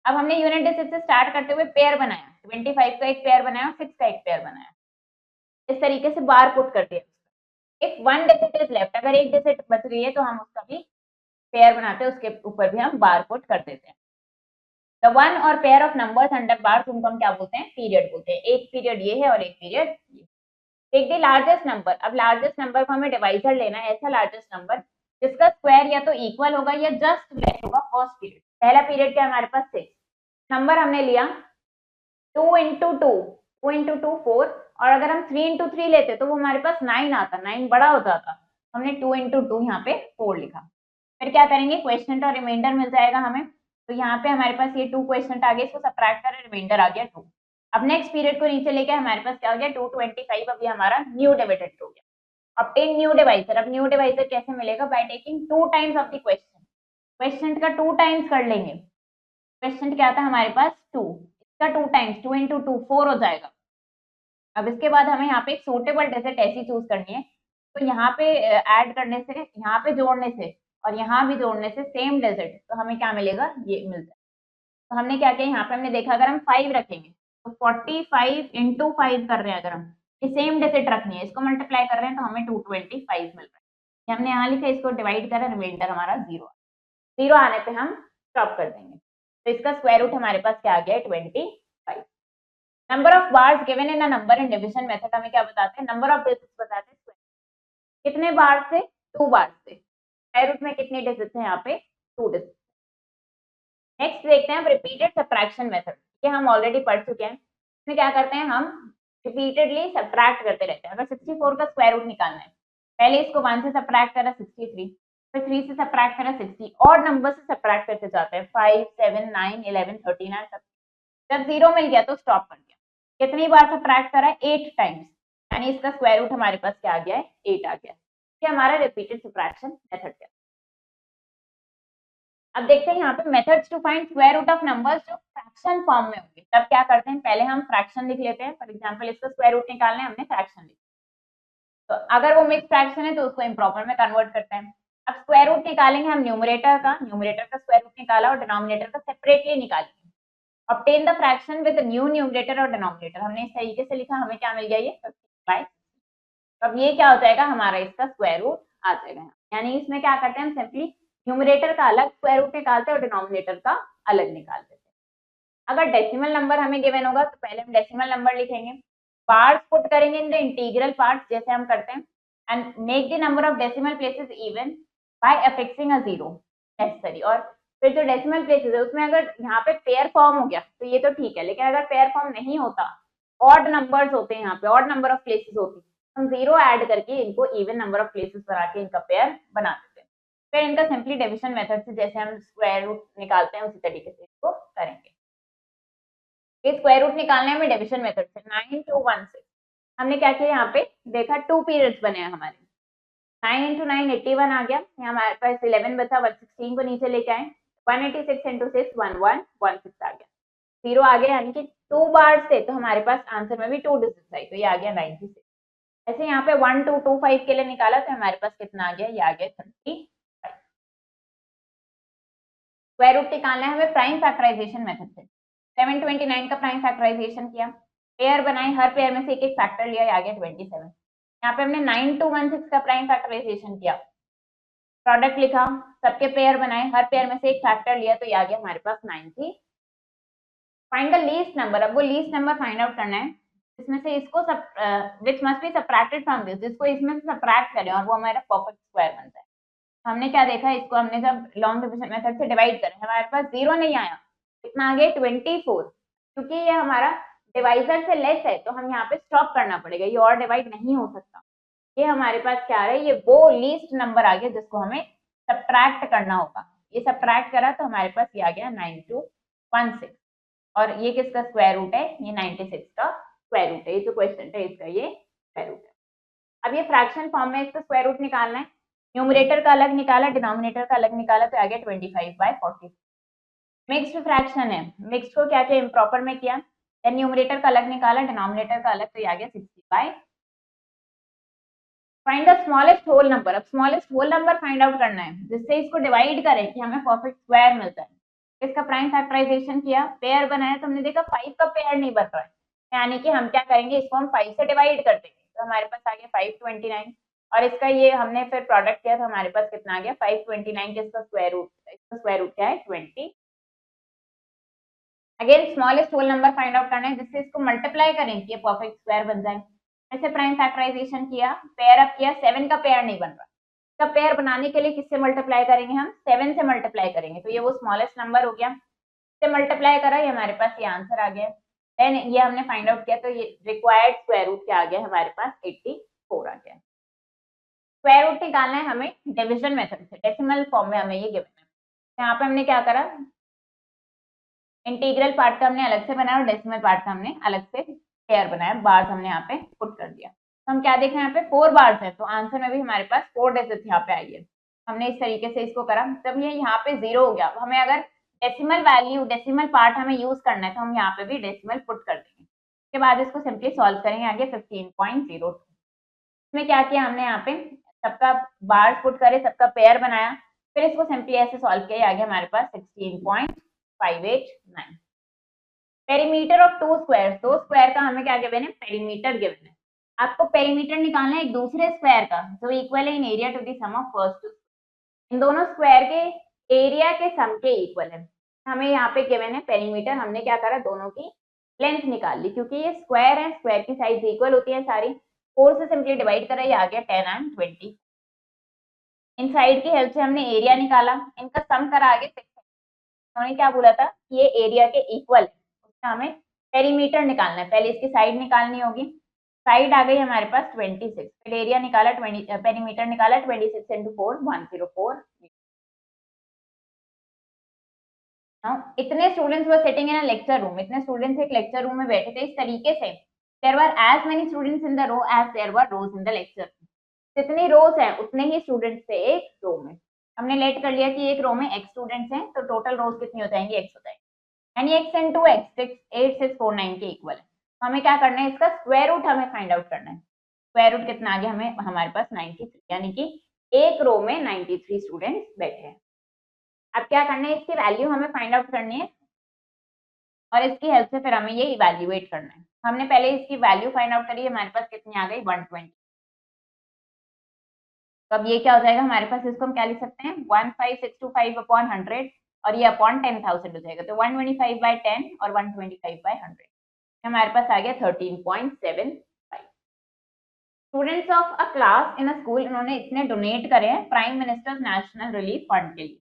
अब हमने यूनिट डिजिट से स्टार्ट करते हुए पेयर बनाया, 25 का एक पेयर बनाया, 6 का एक पेयर बनाया, इस तरीके से बार पुट कर दिया। If one digit is left, अगर एक डिजिट बच गई है तो हम उसका भी पेयर बनाते हैं, उसके ऊपर भी हम बार पुट कर देते हैं। द वन और पेयर ऑफ नंबर्स अंडर बार, उनको हम क्या बोलते हैं, पीरियड बोलते हैं। एक पीरियड ये है और एक पीरियड ये। टेक द लार्जेस्ट नंबर, अब लार्जेस्ट नंबर को हमें डिवाइजर लेना है, ऐसा लार्जेस्ट नंबर जिसका स्क्वायर या तो इक्वल होगा या जस्ट लेस होगा फर्स्ट पीरियड। पहला पीरियड क्या है हमारे पास, 6। नंबर हमने लिया 2 इंटू 2 4, और अगर हम 3 इंटू 3 लेते तो वो हमारे पास 9 आता, 9 बड़ा हो जाता। हमने 2 इंटू 2 यहाँ पे 4 लिखा। फिर क्या करेंगे, क्वेश्चन और रिमाइंडर मिल जाएगा हमें, तो यहाँ पे हमारे पास ये 2 क्वेश्चन आ गए, इसको सब्ट्रैक्ट करें, रिमाइंडर आ गया 2। अब नेक्स्ट पीरियड को नीचे लेके हमारे पास क्या हो गया, 225। अब ये हमारा न्यू डिविडेड हो गया। obtain न्यू डिवाइजर, अब न्यू डिवाइजर कैसे मिलेगा, by taking 2 times of the question. Question का 2 टाइम्स कर लेंगे। क्वेश्चन क्या था हमारे पास 2, इसका 2 टाइम्स 2 इंटू 2 4 हो जाएगा। अब इसके बाद हमें यहाँ पे एक सूटेबल डिजिट ऐसी चूज करनी है, तो यहाँ पे ऐड करने से, यहाँ पे जोड़ने से और यहाँ भी जोड़ने से सेम डिजिट, तो हमें क्या मिलेगा, ये मिल जाए। तो हमने क्या किया, यहाँ पे हमने देखा अगर हम 5 रखेंगे तो 45 इंटू 5 कर रहे हैं, अगर हम ये सेम डिजिट रखनी है, इसको मल्टीप्लाई कर रहे हैं तो हमें 225 मिल रहा है। ये हमने यहाँ लिखा, इसको डिवाइड करा, रिमाइंडर हमारा 0 आने पे हम स्टॉप कर देंगे। तो इसका स्क्वायर रूट हमारे पास क्या आ गया है, 25। Number of bars given in a number in division method हमें क्या बताते हैं, नंबर ऑफ डिजिट्स बताते हैं। कितने बार से, 2 बार से। स्क्वायर रूट में कितने डिजिट्स हैं, यहाँ पे 2 डिजिट्स। नेक्स्ट देखते हैं रिपीटेड सब्ट्रैक्शन मेथड, ये हम ऑलरेडी पढ़ चुके हैं। इसमें क्या करते हैं, हम रिपीटेडली सब्ट्रैक्ट करते रहते हैं। अगर 64 का स्क्वायर रूट निकालना है, पहले इसको 1 से सब्ट्रैक्ट करा 63, फिर 3 से सब्ट्रैक्ट करा 60, और नंबर से सब्ट्रैक्ट करते जाते हैं 5 7 9 11 39 तक। जब 0 मिल गया तो स्टॉप कर दिया। कितनी बार सब्ट्रैक्ट करा, 8 टाइम्स, यानी इसका स्क्वायर रूट हमारे पास क्या आ गया है, 8 आ गया। ये हमारा रिपीटेड सब्ट्रैक्शन मेथड है। अब देखते हैं यहाँ पे methods to find square root of numbers जो फ्रैक्शन फॉर्म में होंगे। तब क्या करते हैं, पहले हम फ्रैक्शन लिख लेते हैं। फॉर एग्जांपल इसका स्क्वायर रूट निकालना है, हमने फ्रैक्शन लिखा, तो अगर वो मिक्स फ्रैक्शन है तो उसको इम्प्रॉपर में कन्वर्ट करते हैं। अब स्क्वायर रूट निकालेंगे हम न्यूमरेटर का स्क्वायर रूट निकाला और डिनोमिनेटर का सेपरेटली निकालेंगे। obtain the fraction with new numerator और denominator, हमने इस तरीके से लिखा, हमें क्या मिल गया, ये 55। अब ये क्या हो जाएगा, हमारा इसका स्क्वायर रूट आ जाएगा। यानी इसमें क्या करते हैं, हम सिंपली न्यूमरेटर का अलग स्क्वायर रूट निकालते हैं और डिनोमिनेटर का अलग निकाल देते हैं। अगर डेसिमल नंबर हमें गिवन होगा तो पहले हम डेसिमल नंबर लिखेंगे, पार्ट्स पुट करेंगे इन द इंटीग्रल पार्ट्स, जैसे हम करते हैं and make the number of decimal places even by affixing a zero necessary. और फिर जो डेसिमल प्लेसेस है उसमें अगर यहाँ पे पेयर फॉर्म हो गया तो ये तो ठीक है, लेकिन अगर पेयर फॉर्म नहीं होता, ऑड नंबर्स होते हैं यहाँ पे, ऑड नंबर ऑफ प्लेसेस होती है, हम जीरो ऐड करके इनको इवन नंबर ऑफ प्लेसेस बना के इनका पेयर बना देते हैं। फिर इनका सिंपली डिविजन मेथड से जैसे हम स्क्वायर रूट निकालते हैं उसी तरीके से इसको करेंगे। ये स्क्वायर रूट निकालने में डिविजन मेथड से 9 to 1 6 हमने क्या किया, यहाँ पे देखा 2 पीरियड्स बने हैं हमारे, 9 into 9 81 आ गया, यहाँ हमारे पास 11 बचा, 116 को नीचे लेके आए, 186 into 6 1116 आ गया, जीरो आ गया, यानी कि 2 बार से तो हमारे पास आंसर में भी 2 डिजिट्स आई, तो ये आ गया 96। ऐसे यहाँ पे 1 2 2 5 के लिए निकाला तो हमारे पास कितना आ गया, ये आ गया 35। स्क्वायर रूट निकालना है हमें प्राइम फैक्टराइजेशन मेथड से। 729 का प्राइम फैक्टराइजेशन किया, पेयर बनाए, हर पेयर में से एक एक फैक्टर लिया, आ गया 27। यहाँ पे हमने 9216 का प्राइम फैक्टराइजेशन किया, प्रोडक्ट लिखा, सबके पेयर बनाए, हर पेयर में से एक फैक्टर लिया, तो ये आ गया हमारे पास 90। फाइंड द लीस्ट नंबर, अब वो लीस्ट नंबर फाइंड आउट करना है इसमें से इसको सब which must be subtracted from this, जिसको इसमें से सबट्रैक्ट करें और वो हमारा परफेक्ट स्क्वायर बनता है। हमने क्या देखा, इसको हमने जब लॉन्ग डिविजन मेथड से डिवाइड करें, हमारे पास जीरो नहीं आया, कितना आ गया 24, क्योंकि ये हमारा डिवाइजर से लेस है तो हम यहाँ पे स्टॉप करना पड़ेगा, ये और डिवाइड नहीं हो सकता। ये हमारे पास क्या आ रहा है, ये वो लीस्ट नंबर आ गया जिसको हमें सबट्रैक्ट करना होगा, ये सबट्रैक्ट करा तो हमारे पास ये आ गया 9216, और ये किसका स्क्वायर रूट है, ये 96 का स्क्वायर रूट है, ये जो क्वेश्चन है इसका ये स्क्वायर रूट है। अब ये फ्रैक्शन फॉर्म में इसका स्क्वायर रूट निकालना है, न्यूमरेटर का अलग निकाला, डिनोमिनेटर का अलग निकाला, तो आ गया 25/40। मिक्स्ड फ्रैक्शन है, मिक्स्ड को क्या किया, इम्प्रॉपर में किया, देन न्यूमरेटर का अलग निकाला, डिनोमिनेटर का अलग, तो ये आ गया 60/। Find the smallest whole number, अब smallest whole number find out करना है जिससे इसको डिवाइड करें कि हमें परफेक्ट स्क्वायर मिलता है। इसका प्राइम फैक्टराइजेशन किया, पेयर बनाया, तो हमने देखा 5 का पेयर नहीं बन रहा है, यानी कि हम क्या करेंगे, इसको हम 5 से डिवाइड कर देंगे, तो हमारे पास आ गया 529, और इसका ये हमने फिर प्रोडक्ट किया तो हमारे पास कितना आ गया 529 के इसका स्क्वायर रूट, इसका स्क्वायर रूट क्या है 20। Again smallest whole number find out करना है जिससे इसको मल्टीप्लाई करें कि ये परफेक्ट स्क्वायर बन जाए। ऐसे प्राइम फैक्टराइजेशन किया, पेयर अप किया, 7 का पेयर नहीं बन रहा, इसका पेयर बनाने के लिए किससे मल्टीप्लाई करेंगे, हम 7 से मल्टीप्लाई करेंगे, तो ये वो स्मॉलेस्ट नंबर हो गया, से मल्टीप्लाई करा, ये हमारे पास ये आंसर आ गया। देन ये हमने फाइंड आउट किया तो ये रिक्वायर्ड स्क्वायर रूट क्या आ गया हमारे पास 84 आ गया। स्क्वायर रूट निकालना है हमें डिविजन मेथड से, डेसिमल फॉर्म में हमें ये गिवन है, यहाँ पे हमने क्या करा, इंटीग्रल पार्ट का हमने अलग से बनाया और डेसिमल पार्ट का हमने अलग से पेयर बनाया, बार्स हमने यहाँ पे पुट कर दिया, तो हम क्या देख रहे हैं यहाँ पे 4 बार्स है, तो आंसर में भी हमारे पास 4 डिजिट यहाँ पे आई है। हमने इस तरीके से इसको करा, तब ये यहाँ पे 0 हो गया, हमें अगर डेसिमल वैल्यू, डेसिमल पार्ट हमें यूज करना है तो हम यहाँ पे भी डेसिमल पुट कर देंगे, उसके बाद इसको सिंपली सॉल्व करेंगे, आगे 15.02। इसमें क्या किया हमने, यहाँ पे सबका बार्स पुट करे, सबका पेयर बनाया, फिर इसको सिंपली ऐसे सॉल्व किया, आगे हमारे पास 16.589। पेरीमीटर ऑफ टू स्क्वायर, दो स्क्वायर का हमें क्या गिवन है, पेरीमीटर गिवन है, आपको पेरीमीटर निकालना है एक दूसरे स्क्वायर का जो इक्वल है in area to the sum of first, इन दोनों स्क्वायर के एरिया के सम के इक्वल है। हमें यहाँ पे गिवन है पेरीमीटर, हमने क्या करा, दोनों की लेंथ निकाल ली, क्योंकि ये स्क्वायर है, स्क्वायर की साइड इक्वल होती है सारी, 4 से सिंपली डिवाइड करा, ये आ गया 10 and 20। इन साइड की हेल्प से हमने एरिया निकाला, इनका सम करा, आगे 6। उन्होंने क्या बोला था कि ये एरिया के इक्वल है, उसका हमें पेरीमीटर निकालना है, पहले इसकी साइड निकालनी होगी, साइड आ गई हमारे पास 26, फिर एरिया निकाला 20, पेरीमीटर निकाला 26 into 4 104। इतने students were sitting in a lecture room, इतने स्टूडेंट्स एक लेक्चर रूम में बैठे थे, इस तरीके से there were as many students in the row as there were rows in the lecture, जितनी रोज हैं उतने ही स्टूडेंट्स थे एक रो में। हमने लेट कर लिया कि एक रो में x स्टूडेंट्स हैं, तो टोटल रोज कितनी हो जाएंगी, x हो जाएंगे, यानी x into x 8649 के इक्वल है। हमें क्या करना है, इसका स्क्वायर रूट हमें फाइंड आउट करना है, स्क्वायर रूट कितना आ गया हमें, हमारे पास 93, यानी कि एक रो में 93 स्टूडेंट्स बैठे हैं। अब क्या करना है, इसकी वैल्यू हमें फाइंड आउट करनी है और इसकी हेल्प से फिर हमें ये इवेल्युएट करना है। हमने पहले इसकी वैल्यू फाइंड आउट करी, हमारे पास कितनी आ गई 120, तो अब ये क्या हो जाएगा हमारे पास, इसको हम क्या लिख सकते हैं 15625/100 और ये अपॉन 10,000 हो जाएगा, तो 125/10 और 125/100 हमारे पास आ गया 13.75। Students of a class in a school, इन्होंने इतने डोनेट करे हैं prime minister's national relief fund के लिए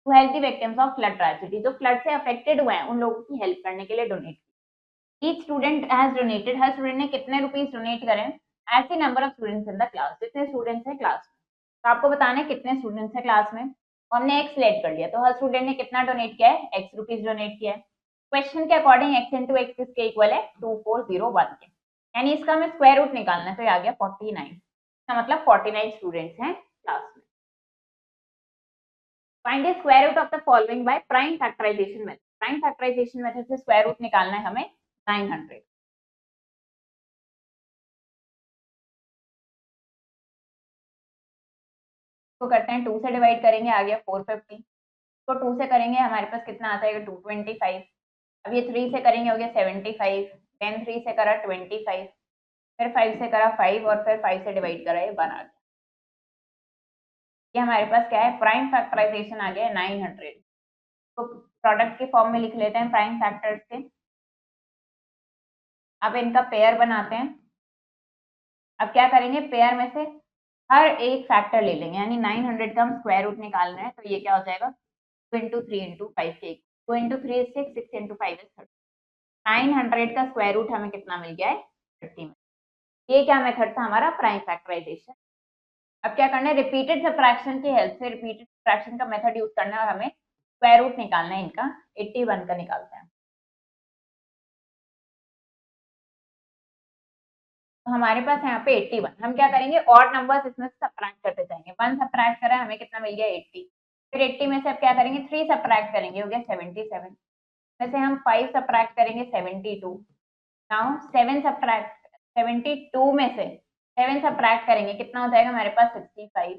to help the victims of flood tragedy, जो फ्लड से अफेक्टेड हुए हैं उन लोगों की हेल्प करने के लिए डोनेट की। ईच स्टूडेंट हैज डोनेटेड, हर स्टूडेंट ने कितने रुपीज डोनेट करें as the number of students in the class, जितने स्टूडेंट्स हैं क्लास में। तो आपको बताना है कितने स्टूडेंट्स हैं क्लास में, और हमने एक्स लेट कर लिया, तो हर स्टूडेंट ने कितना डोनेट किया है, एक्स रुपीज डोनेट किया है। क्वेश्चन के अकॉर्डिंग एक्स इंटू एक्स किसके इक्वल है, 2401 के, यानी इसका हमें स्क्वायर रूट निकालना है, तो ये आ गया 49, इसका मतलब 49 स्टूडेंट्स हैं क्लास में। Find the square root of the following by prime factorisation method, prime factorisation method से स्क्वायर रूट निकालना है हमें 900। तो करते हैं 2 से डिवाइड करेंगे, आ गया 450, तो 2 से करेंगे हमारे पास कितना आता है 225, अब ये 3 से करेंगे हो गया 75, देन 3 से करा 25, फिर 5 से करा 5 और फिर 5 से डिवाइड करा ये 1 आ गया। ये हमारे पास क्या है, प्राइम फैक्टराइजेशन आ गया 900। तो प्रोडक्ट के फॉर्म में लिख लेते हैं प्राइम फैक्टर्स के। अब इनका पेयर बनाते हैं। अब क्या करेंगे, पेयर में से हर एक फैक्टर ले लेंगे, यानी 900 का हम स्क्वायर रूट निकालना है, तो ये क्या हो जाएगा 2 इंटू 3 इंटू 5 के, 2 इंटू 3 इज 6, 6 इंटू 5 इज 30। 900 का स्क्वायर रूट हमें कितना मिल गया है 30 में। ये क्या मेथड था हमारा, प्राइम फैक्टराइजेशन। अब क्या करना है, रिपीटेड सब्ट्रैक्शन की हेल्प से रिपीटेड सब्ट्रैक्शन का मेथड यूज करना है और हमें स्क्वायर रूट निकालना है इनका। 81 का निकालते हैं। तो हमारे पास है यहाँ पे 81, हम क्या करेंगे ऑड नंबर्स इसमें से सब्ट्रैक्ट करते जाएंगे। 1 सब्ट्रैक्ट करा हमें कितना मिल गया 80, फिर 80 में से अब क्या करेंगे 3 सब्ट्रैक्ट करेंगे, हो गया 77, में से हम 5 सब्ट्रैक्ट करेंगे 72, नाउ 7 सब्ट्रैक्ट 72 में से 7 सब्ट्रैक्ट करेंगे, कितना हो जाएगा हमारे पास 65,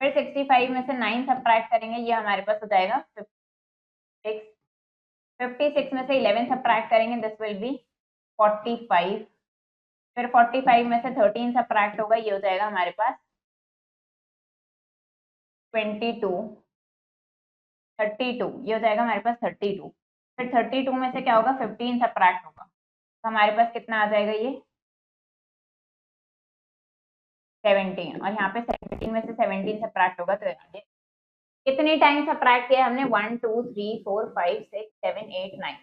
फिर 65 में से 9 सब्ट्रैक्ट करेंगे, ये हमारे पास हो जाएगा 56, 56 में से 11 सब्ट्रैक्ट करेंगे, दिस विल बी 45, फिर 45 में से 13 सब्ट्रैक्ट होगा, ये हो जाएगा हमारे पास 22, 32, ये हो जाएगा हमारे पास 32, फिर 32 में से क्या होगा 15 सब्ट्रैक्ट होगा, तो हमारे पास कितना आ जाएगा ये 17, और यहाँ पे 17 में से 17 सब्ट्रैक्ट होगा, तो आगे कितने टाइम सब्ट्रैक्ट किया हमने 1 2 3 4 5 6 7 8 9,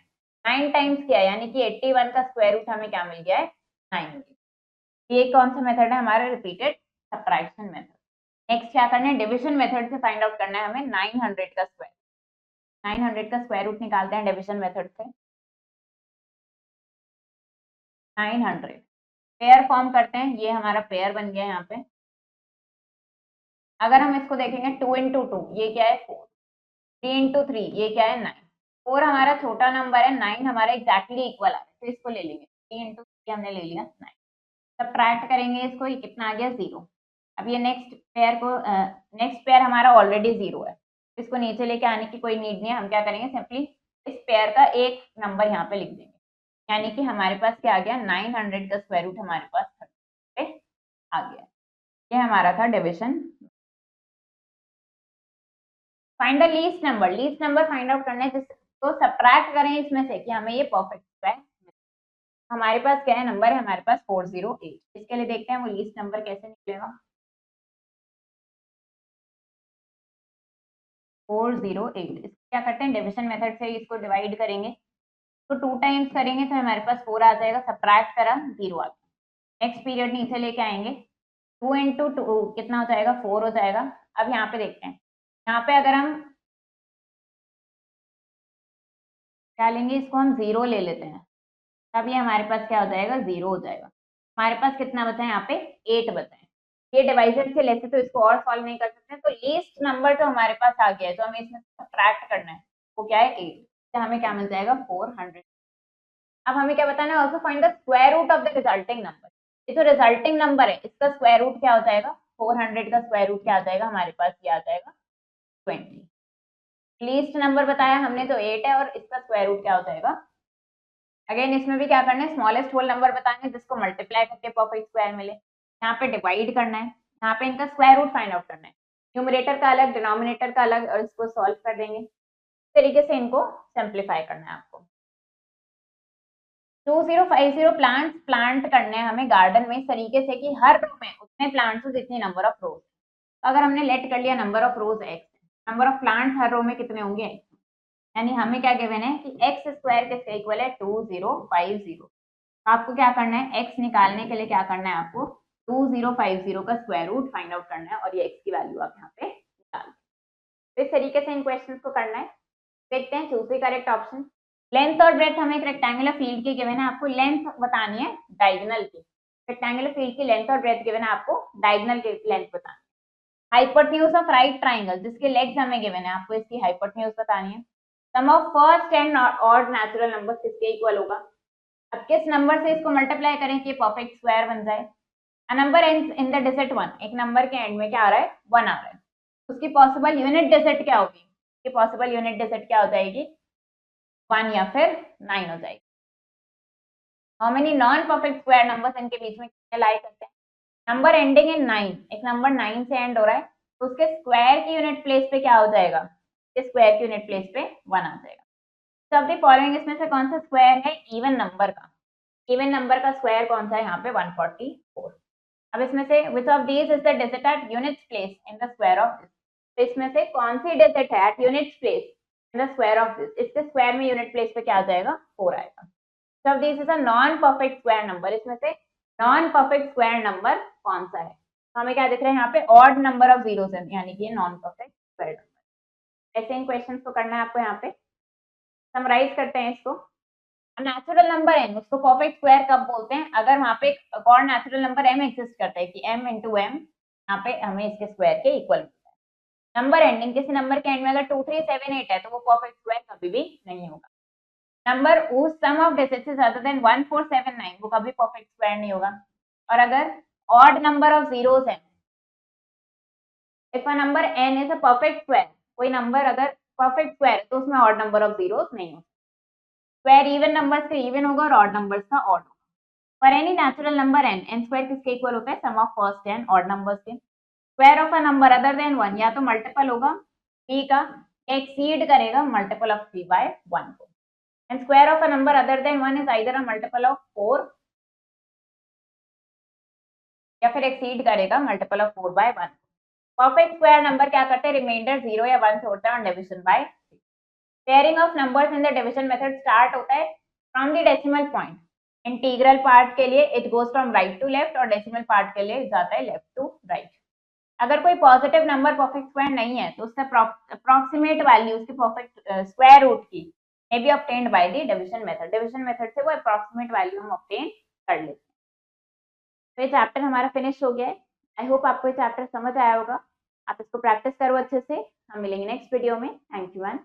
9 टाइम्स किया, यानी कि 81 का स्क्वायर रूट हमें क्या मिल गया है 9। ये कौन सा मेथड है हमारा, रिपीटेड सब्ट्रैक्शन मेथड। नेक्स्ट क्या करना है, डिविजन मेथड से फाइंड आउट करना है हमें 900 का स्क्वायर, 900 का स्क्वायर रूट निकालते हैं डिविजन मेथड से। 900 पेयर फॉर्म करते हैं, ये हमारा पेयर बन गया यहाँ पे। अगर हम इसको देखेंगे 2 इंटू 2 ये क्या है 4, 3 इंटू 3 ये क्या है 9, 4 हमारा छोटा नंबर है, 9 हमारा एग्जैक्टली इक्वल आ रहा है, तो इसको ले लेंगे 3 इंटू 3 हमने ले लिया 9, सब्ट्रैक्ट करेंगे इसको, ये कितना आ गया 0। अब ये नेक्स्ट पेयर हमारा ऑलरेडी 0 है, इसको नीचे लेके आने की कोई नीड नहीं है, हम क्या करेंगे सिंपली इस पेयर का एक नंबर यहाँ पे लिख देंगे, यानी कि हमारे पास क्या आ गया 900 का स्क्वायर रूट हमारे पास 30 पे आ गया। ये हमारा था division. Find the least number find out करना है जिसको सब्ट्रैक्ट करें इसमें से कि हमें ये परफेक्ट स्क्वायर। हमारे पास क्या है नंबर है हमारे पास 408, इसके लिए देखते हैं वो लीस्ट नंबर कैसे निकलेगा। 408, इसको क्या करते हैं डिविजन मेथड से इसको डिवाइड करेंगे, तो 2 टाइम्स करेंगे तो हमारे पास 4 आ जाएगा, सब्ट्रैक्ट करा 0 आ गया। नेक्स्ट पीरियड नीचे लेके आएंगे, 2 इंटू 2 कितना हो जाएगा 4 हो जाएगा। अब यहाँ पे देखते हैं, यहाँ पे अगर हम क्या लेंगे, इसको हम 0 ले लेते हैं, तब ये हमारे पास क्या हो जाएगा 0 हो जाएगा। हमारे पास कितना बचा है यहाँ पे 8 बचा है। ये डिवाइजर से लेते तो इसको और सॉल्व नहीं कर सकते, तो लीस्ट नंबर तो हमारे पास आ गया है, तो हमें इसमें सब्ट्रैक्ट करना है, वो क्या है 8, तो हमें क्या मिल जाएगा 400। अब हमें क्या बताना है, also find the square root of the resulting number. ये तो रिजल्टिंग नंबर है, इसका स्क्वायर रूट क्या हो जाएगा 400 का स्क्वायर रूट क्या आ जाएगा हमारे पास, ये आ जाएगा 20। लीस्ट नंबर बताया हमने तो 8 है, और इसका स्क्वायर रूट क्या हो जाएगा। अगेन इसमें भी क्या करना है, स्मॉलेस्ट होल नंबर बताना है जिसको मल्टीप्लाई करके परफेक्ट स्क्वायर मिले, यहाँ पे डिवाइड करना है, यहाँ पे इनका स्क्वायर रूट फाइंड आउट करना है, न्यूमरेटर का अलग डिनोमिनेटर का अलग, और इसको सॉल्व कर देंगे। इस तरीके से इनको सिंप्लीफाई करना है आपको। 2050 प्लांट करने हैं हमें गार्डन में इस तरीके से कि हर रो में उतने प्लांट्स हो जितनी नंबर ऑफ रोज। तो अगर हमने लेट कर लिया number of rows x, number of plants हर रो में कितने होंगे एक्स, यानी हमें क्या गिवन है कि एक्स स्क्वायर किसके इक्वल है 2050। आपको क्या करना है, एक्स निकालने के लिए क्या करना है, आपको 2050 का स्क्वायर रूट फाइंड आउट करना है और ये एक्स की वैल्यू आप यहाँ पे निकाल। तो इस तरीके से इन क्वेश्चंस को करना है। देखते हैं choose the correct option. Length और ब्रेथ हमें एक रेक्टेंगुलर फील्ड की गिवन है, आपको लेंथ बतानी है डायगोनल की। रेक्टेंगुलर फील्ड की लेंथ और ब्रेथ गिवन है, आपको डायगोनल की लेंथ बतानी है। हाइपोटेन्यूज ऑफ राइट ट्राइंगल जिसके लेग्स हमें गिवन है, आपको इसकी हाइपोटेन्यूज बतानी है। Sum of first n odd natural number किसके इक्वल होगा। अब किस नंबर से इसको मल्टीप्लाई करें कि परफेक्ट स्क्वायर बन जाए। A number ends in the digit 1, एक नंबर के एंड में क्या आ रहा है 1 आ रहा है, उसकी पॉसिबल यूनिट डिजिट क्या होगी, उसकी पॉसिबल यूनिट डिजिट क्या हो जाएगी 1 या फिर 9 हो जाएगी। How many non perfect square numbers इनके बीच में कितने लाई करते हैं। नंबर एंडिंग इन 9, एक नंबर 9 से एंड हो रहा है तो उसके स्क्वायर की यूनिट प्लेस पे क्या हो जाएगा, स्क्वायर की यूनिट प्लेस पे 1 आ जाएगा। सब द फॉलोइंग इसमें से कौन सा स्क्वायर है इवन नंबर का, इवन नंबर का स्क्वायर कौन सा है यहाँ पे 144। अब इसमें से which of these is the digit at units place in the square of this, तो इसमें से कौन सी डिजिट है at units place in the square of this, इसके स्क्वायर में यूनिट प्लेस पे क्या आ जाएगा 4 आएगा। So this is a non perfect square number, इसमें से नॉन परफेक्ट स्क्वायर नंबर कौन सा है, तो हमें क्या दिख रहा है यहाँ पे ऑड नंबर ऑफ जीरोस है, यानी कि ये नॉन परफेक्ट स्क्वायर नंबर। ऐसे इन क्वेश्चंस को करना है आपको। यहाँ पे समराइज करते हैं इसको। नेचुरल नंबर एन उसको परफेक्ट स्क्वायर कब बोलते हैं, अगर वहाँ पे एक और नेचुरल नंबर एम एग्जिस्ट करता है कि m इंटू एम यहाँ पे हमें इसके स्क्वायर के इक्वल मिलता है। नंबर एंडिंग किसी नंबर के एंड में अगर 2 3 7 8 है तो वो परफेक्ट स्क्वायर कभी भी नहीं होगा। Number whose sum of digits is other than 1 4 7 9 वो कभी परफेक्ट स्क्वायर नहीं होगा। और अगर ऑड नंबर ऑफ जीरोस है, if a number n is a perfect square, कोई नंबर अगर परफेक्ट स्क्वायर है तो उसमें ऑड नंबर ऑफ जीरोस नहीं होगा। स्क्वायर इवन नंबर्स का इवन होगा और ऑड नंबर्स का ऑड होगा। For any natural number n square किसके इक्वल होता है sum of first n odd numbers के। Square of a number other than 1 या तो मल्टीपल होगा 3 का, एक्सीड करेगा मल्टीपल ऑफ 3 बाय 1 को। And square of a number other than 1 is either a multiple of 4 या फिर एक्सीड करेगा multiple of 4 by 1। Perfect square number क्या करते हैं, रिमाइंडर 0 या 1 से होता है और division by 3। Pairing of numbers in the division method start होता है from the decimal point. Integral part के लिए it goes from right to left और डेसिमल पार्ट के लिए जाता है लेफ्ट टू राइट। अगर कोई पॉजिटिव नंबर परफेक्ट स्क्वायर नहीं है तो उसका अप्रॉक्सीमेट वैल्यू उसकी परफेक्ट स्क्वायर रूट की may be obtained by the division method। Division method से वो अप्रॉक्सीमेट वैल्यू हम ऑब्टेन कर लेते हैं। तो ये चैप्टर हमारा फिनिश हो गया है। आई होप आपको ये चैप्टर समझ आया होगा। आप इसको प्रैक्टिस करो अच्छे से। हम मिलेंगे नेक्स्ट वीडियो में। Thank you and